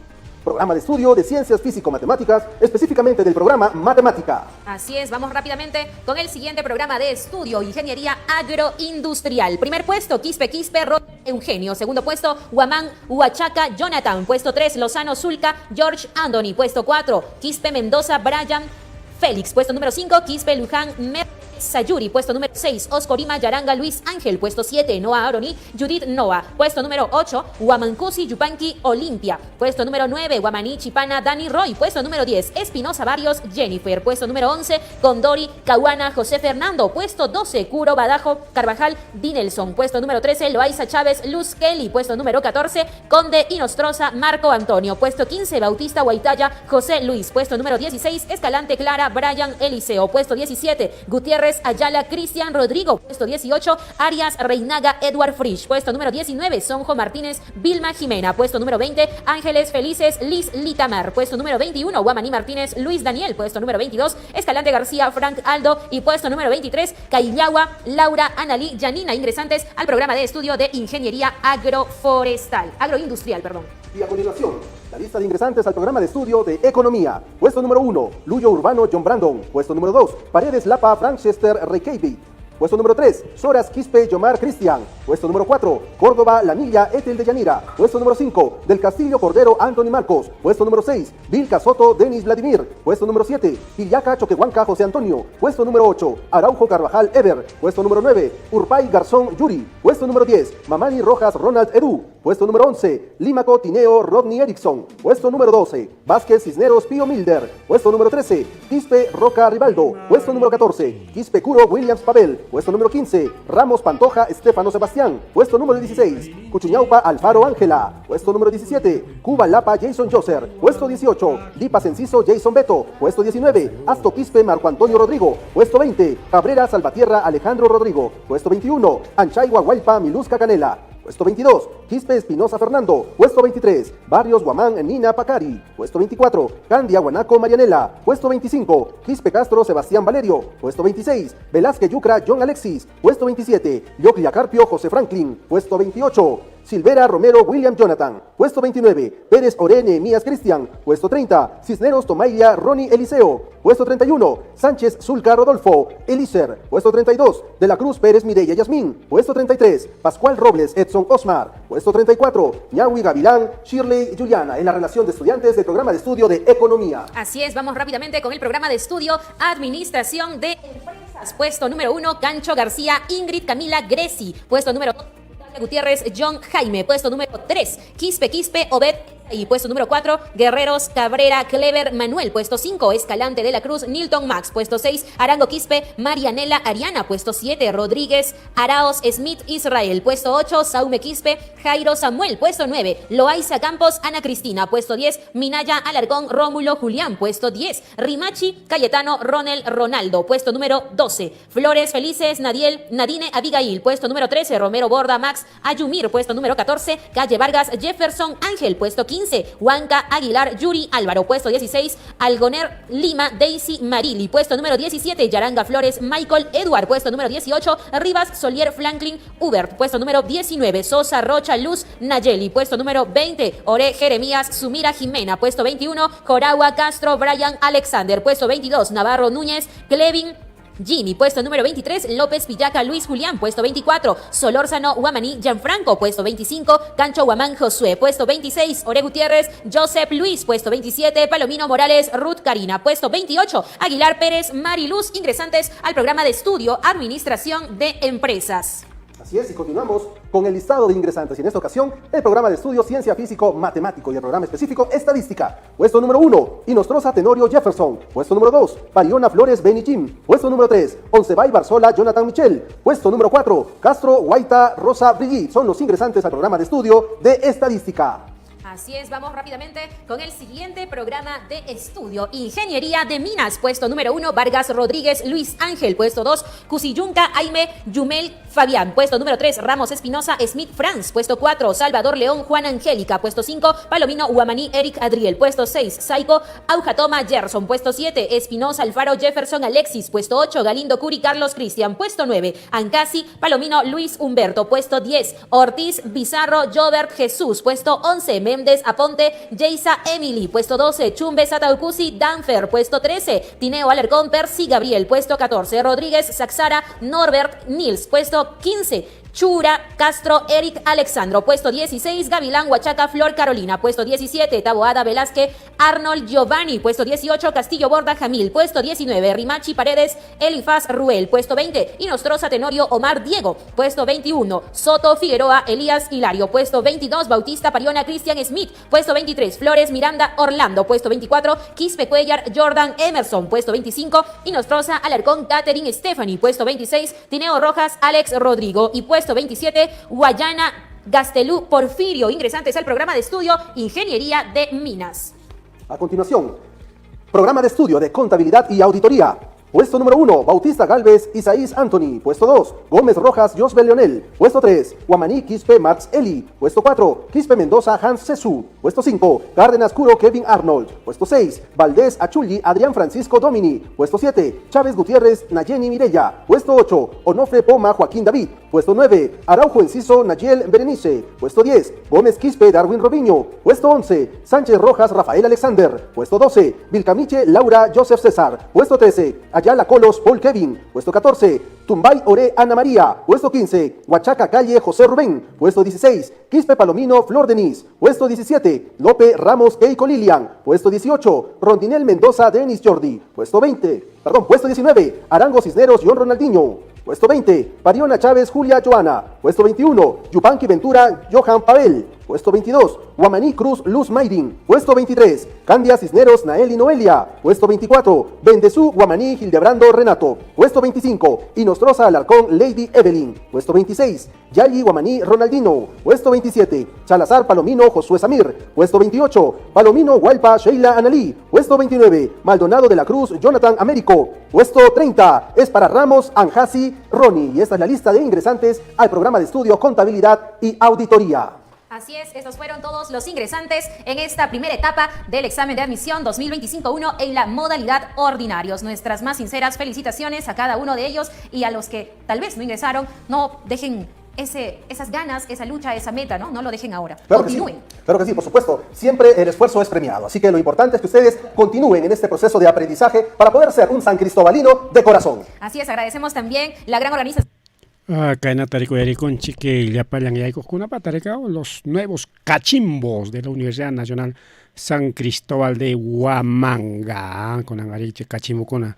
Programa de estudio de Ciencias Físico-Matemáticas, específicamente del programa Matemática. Así es, vamos rápidamente con el siguiente programa de estudio, Ingeniería Agroindustrial. Primer puesto, Quispe Eugenio. Segundo puesto, Huamán Huachaca Jonathan. Puesto 3, Lozano Zulca George Anthony. Puesto 4, Quispe Mendoza Brian Félix. Puesto número 5, Quispe Luján Sayuri. Puesto número 6, Oscorima Yaranga Luis Ángel. Puesto 7, Noah Aroni Judith Noah. Puesto número 8, Huamancusi Yupanqui Olimpia. Puesto número 9, Guamaní Chipana Dani Roy. Puesto número 10, Espinosa Barrios Jennifer. Puesto número 11, Condori Caguana José Fernando. Puesto 12, Curo Badajo Carvajal Dinelson. Puesto número 13, Loaiza Chávez Luz Kelly. Puesto número 14, Conde Inostroza Marco Antonio. Puesto 15, Bautista Guaitaya José Luis. Puesto número 16, Escalante Clara Brian Eliseo. Puesto 17, Gutiérrez Ayala Cristian Rodrigo. Puesto 18, Arias Reinaga Edward Frisch. Puesto número 19, Sonjo Martínez Vilma Jimena. Puesto número 20, Ángeles Felices Liz Litamar. Puesto número 21, Guamaní Martínez Luis Daniel. Puesto número 22, Escalante García Frank Aldo. Y puesto número 23, Caillagua Laura Analí Yanina, ingresantes al programa de estudio de Ingeniería Agroindustrial. Y a continuación, la lista de ingresantes al programa de estudio de Economía. Puesto número 1, Luyo Urbano John Brandon. Puesto número 2, Paredes Lapa Franchester Reykjavik. Puesto número 3, Soras Quispe Yomar Cristian. Puesto número 4, Córdoba Lamilla Etel de Yanira. Puesto número 5, Del Castillo Cordero Anthony Marcos. Puesto número 6, Vilca Soto Denis Vladimir. Puesto número 7, Illaca Choquehuanca José Antonio. Puesto número 8, Araujo Carvajal Ever. Puesto número 9, Urpay Garzón Yuri. Puesto número 10, Mamani Rojas Ronald Edu. Puesto número 11, Límaco Tineo Rodney Erickson. Puesto número 12, Vázquez Cisneros Pío Milder. Puesto número 13, Quispe Roca Rivaldo. Puesto número 14, Quispe Curo Williams Pavel. Puesto número 15, Ramos Pantoja Estefano Sebastián. Puesto número 16, Cuchuñaupa Alfaro Ángela. Puesto número 17, Cuba Lapa Jason Joser. Puesto 18, Lipas Enciso Jason Beto. Puesto 19, Asto Quispe Marco Antonio Rodrigo. Puesto 20, Cabrera Salvatierra Alejandro Rodrigo. Puesto 21, Anchaigua Hualpa Milusca Canela. Puesto 22, Quispe Espinosa Fernando. Puesto 23, Barrios Guamán Nina Pacari. Puesto 24, Candia Guanaco Marianela. Puesto 25, Quispe Castro Sebastián Valerio. Puesto 26, Velázquez Yucra John Alexis. Puesto 27, Yoclia Carpio José Franklin. Puesto 28, Silvera Romero William Jonathan. Puesto 29, Pérez Orene Mías Cristian. Puesto 30, Cisneros Tomailia Ronnie Eliseo. Puesto 31, Sánchez Zulca Rodolfo Elícer. Puesto 32, De la Cruz Pérez Mireya Yasmín. Puesto 33, Pascual Robles Edson Osmar. Puesto 34, Ñahui Gavilán Shirley Juliana, en la relación de estudiantes del programa de estudio de Economía. Así es, vamos rápidamente con el programa de estudio Administración de Empresas. Puesto número 1, Cancho García Ingrid Camila Greci. Puesto número 2, Gutiérrez John Jaime. Puesto número 3, Quispe Obed Y puesto número 4, Guerreros Cabrera Clever Manuel. Puesto 5, Escalante de la Cruz Nilton Max. Puesto 6, Arango Quispe Marianela Ariana. Puesto 7, Rodríguez Araos Smith Israel. Puesto 8, Saume Quispe Jairo Samuel. Puesto 9, Loaiza Campos Ana Cristina. Puesto 10, Minaya Alarcón Rómulo Julián. Puesto 10, Rimachi Cayetano Ronel Ronaldo. Puesto número 12, Flores Felices Nadine Abigail. Puesto número 13, Romero Borda Max Ayumir. Puesto número 14, Calle Vargas Jefferson Ángel. Puesto 15, Huanca Aguilar Yuri Álvaro. Puesto 16, Algoner Lima Daisy Marili. Puesto número 17, Yaranga Flores Michael Edward. Puesto número 18, Rivas Solier Franklin Hubert. Puesto número 19, Sosa Rocha Luz Nayeli. Puesto número 20, Ore Jeremías Sumira Jimena. Puesto 21, Joragua Castro Brian Alexander. Puesto 22, Navarro Núñez Clevin Jimmy. Puesto número 23, López Pillaca Luis Julián. Puesto 24, Solórzano Guamaní Gianfranco. Puesto 25, Cancho Guamán Josué. Puesto 26, Ore Gutiérrez Joseph Luis. Puesto 27, Palomino Morales Ruth Karina. Puesto 28, Aguilar Pérez Mariluz, ingresantes al programa de estudio Administración de Empresas. Así es, y continuamos con el listado de ingresantes. Y en esta ocasión, el programa de estudio Ciencia Físico Matemático y el programa específico Estadística. Puesto número 1, Inostroza Tenorio Jefferson. Puesto número 2, Pariona Flores Benny Jim. Puesto número 3, Oncebay Barzola Jonathan Michel. Puesto número 4, Castro Guaita Rosa Brigitte. Son los ingresantes al programa de estudio de Estadística. Así es, vamos rápidamente con el siguiente programa de estudio. Ingeniería de Minas. Puesto número 1, Vargas Rodríguez Luis Ángel. Puesto 2, Cusiyunca Aime Yumel Fabián. Puesto número 3, Ramos Espinosa Smith Franz. Puesto 4, Salvador León Juan Angélica. Puesto 5, Palomino Huamaní Eric Adriel. Puesto 6, Saico Aujatoma Gerson. Puesto 7, Espinosa Alfaro Jefferson Alexis. Puesto 8, Galindo Curi Carlos Cristian. Puesto 9, Ancasi Palomino Luis Humberto. Puesto 10, Ortiz Bizarro Jobert Jesús. Puesto 11, Méndez Aponte Yeisa Emily. Puesto 12, Chumbe Sataucusi Danfer. Puesto 13, Tineo Alarcón Percy Gabriel. Puesto 14, Rodríguez Saxara Norbert Nils. Puesto 15, Chura Castro Eric Alexandro. Puesto 16, Gavilán Huachaca Flor Carolina. Puesto 17, Taboada Velázquez Arnold Giovanni. Puesto 18, Castillo Borda Jamil. Puesto 19, Rimachi Paredes Elifaz Ruel. Puesto 20, Inostroza Tenorio Omar Diego. Puesto 21, Soto Figueroa Elías Hilario. Puesto 22, Bautista Pariona Cristian Smith. Puesto 23, Flores Miranda Orlando. Puesto 24, Quispe Cuellar Jordan Emerson. Puesto 25, Inostroza Alarcón Catherine Stephanie. Puesto 26, Tineo Rojas Alex Rodrigo. Y puesto 27, Guayana Gastelú Porfirio, ingresantes al programa de estudio Ingeniería de Minas. A continuación, programa de estudio de Contabilidad y Auditoría. Puesto número 1, Bautista Galvez Isaías Anthony. Puesto 2, Gómez Rojas Josbel Leonel. Puesto 3, Guamaní Quispe Max Eli. Puesto 4, Quispe Mendoza Hans Sesu. Puesto 5, Cárdenas Curo Kevin Arnold. Puesto 6, Valdés Achulli Adrián Francisco Domini. Puesto 7, Chávez Gutiérrez Nayeni Mireya. Puesto 8, Onofre Poma Joaquín David. Puesto 9, Araujo Enciso Nayel Berenice. Puesto 10, Gómez Quispe Darwin Robiño. Puesto 11, Sánchez Rojas Rafael Alexander. Puesto 12, Vilcamiche Laura Joseph César. Puesto 13, Ayala Colos Paul Kevin. Puesto 14, Tumbay Ore Ana María. Puesto 15, Huachaca Calle José Rubén. Puesto 16, Quispe Palomino Flor Denis. Puesto 17, Lope Ramos Keiko Lilian. Puesto 18, Rondinel Mendoza Denis Jordi. Puesto 19, Arango Cisneros John Ronaldinho. Puesto 20, Pariona Chávez Julia Joana. Puesto 21, Yupanqui Ventura Johan Pavel. Puesto 22, Guamaní Cruz Luz Mayrin. Puesto 23, Candia Cisneros Naeli Noelia. Puesto 24, Bendezú Guamaní Hildebrando Renato. Puesto 25, Inostroza Alarcón Lady Evelyn. Puesto 26, Yali Guamaní Ronaldino. Puesto 27, Salazar Palomino Josué Samir. Puesto 28, Palomino Hualpa Sheila Analí. Puesto 29, Maldonado de la Cruz Jonathan Américo. Puesto 30, es para Ramos Anjasi Ronnie. Y esta es la lista de ingresantes al programa de estudio Contabilidad y Auditoría. Así es, estos fueron todos los ingresantes en esta primera etapa del examen de admisión 2025-1 en la modalidad ordinarios. Nuestras más sinceras felicitaciones a cada uno de ellos y a los que tal vez no ingresaron, no dejen esas ganas, esa lucha, esa meta, ¿no? No lo dejen ahora. Claro Continúen. Claro que sí, por supuesto. Siempre el esfuerzo es premiado. Así que lo importante es que ustedes continúen en este proceso de aprendizaje para poder ser un san cristobalino de corazón. Así es, agradecemos también la gran organización. Kaina Tarico Ericon Chique Yapayan Yaiko Kunapa Tarecao, los nuevos cachimbos de la Universidad Nacional San Cristóbal de Huamanga, con Angariche Cachimbo con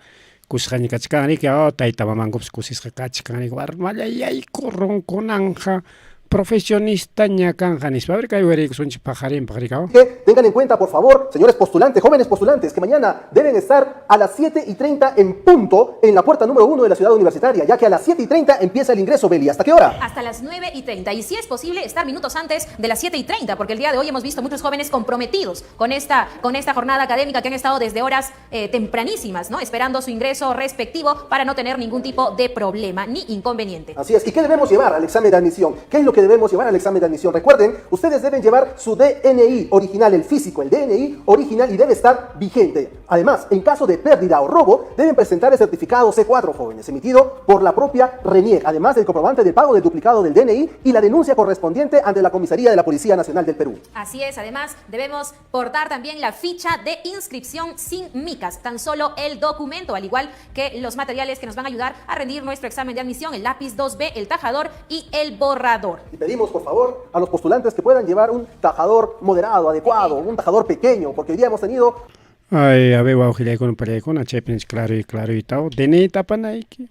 Cusjani Cachcani, que Taita Mamangos Cusis Cachcani, Guarmaya Yaiko Ron con Anja, profesionista ñakanjanis fabrica y weri sonchi pajarín pajaricao. Que tengan en cuenta, por favor, señores postulantes, jóvenes postulantes, que mañana deben estar a las 7:30 en punto en la puerta número 1 de la ciudad universitaria, ya que a las 7:30 empieza el ingreso, Beli. ¿Hasta qué hora? Hasta las 9:30. Y si es posible, estar minutos antes de las 7:30, porque el día de hoy hemos visto muchos jóvenes comprometidos con esta jornada académica que han estado desde horas tempranísimas, ¿no? Esperando su ingreso respectivo para no tener ningún tipo de problema ni inconveniente. Así es. ¿Y qué debemos llevar al examen de admisión? ¿Qué es lo que debemos llevar al examen de admisión? Recuerden, ustedes deben llevar su DNI original, el físico, el DNI original, y debe estar vigente. Además, en caso de pérdida o robo, deben presentar el certificado C4, jóvenes, emitido por la propia RENIEC, además del comprobante del pago del duplicado del DNI y la denuncia correspondiente ante la Comisaría de la Policía Nacional del Perú. Así es. Además, debemos portar también la ficha de inscripción sin micas, tan solo el documento, al igual que los materiales que nos van a ayudar a rendir nuestro examen de admisión, el lápiz 2B, el tajador y el borrador. Y pedimos, por favor, a los postulantes que puedan llevar un tajador moderado, adecuado, un tajador pequeño, porque hoy día hemos tenido... Ay, a ver, guajile con parecona, chepens claro y tao. Deni tapanaiki.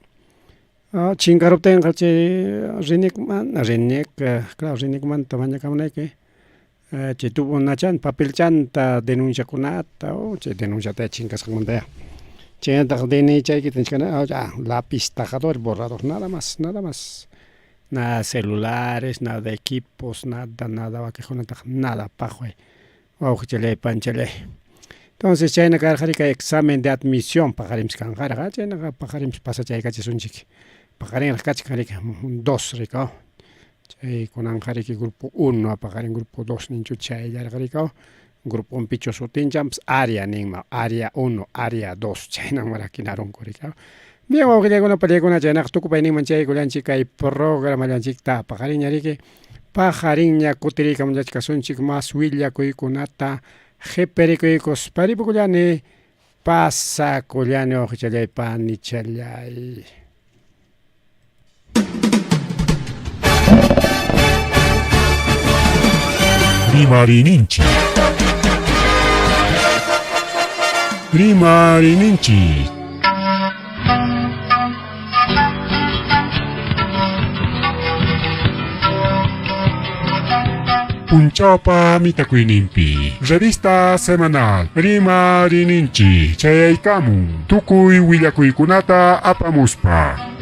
Chingarup tenga che renek claro, renek man tamanya kamnaiki. Che tuvo una chan, papel chanta, denuncia kunata, che denuncia te chingas kamandea. Che deni chay que tienes que lápiz, tajador, borrador, nada más. Nada celulares, nada de equipos, nada vaquejona, nada pajue. Ojchele, panchele. Entonces, chayna karjarika examen de admisión, pajarims kanjara, chayna pajarims pasa chayka chisunchik. Pajarin kachkarika 2 rikao. Chay kunanjariki grupo 1 apajarin grupo 2 ninchu chay yarjarikao. Grupo 1 picho sutinchams área ningma, área 1, área 2 chayna marakinaron korikao. Bien, vamos a una película chayna tukupaini manchay kulanchika y programa lanchikta pajarin yariki. Pajarin ya kutirika manchika sunchik más willa kuikunata. Jepericos paripuculane pasa culiane ojichalay panichalay. Rimarininchi. Rimarininchi. Punchapa mitakuinimpi. Revista semanal. Rimarininchi. Chayaykamu. Tukuy willakuikunata apamuspa.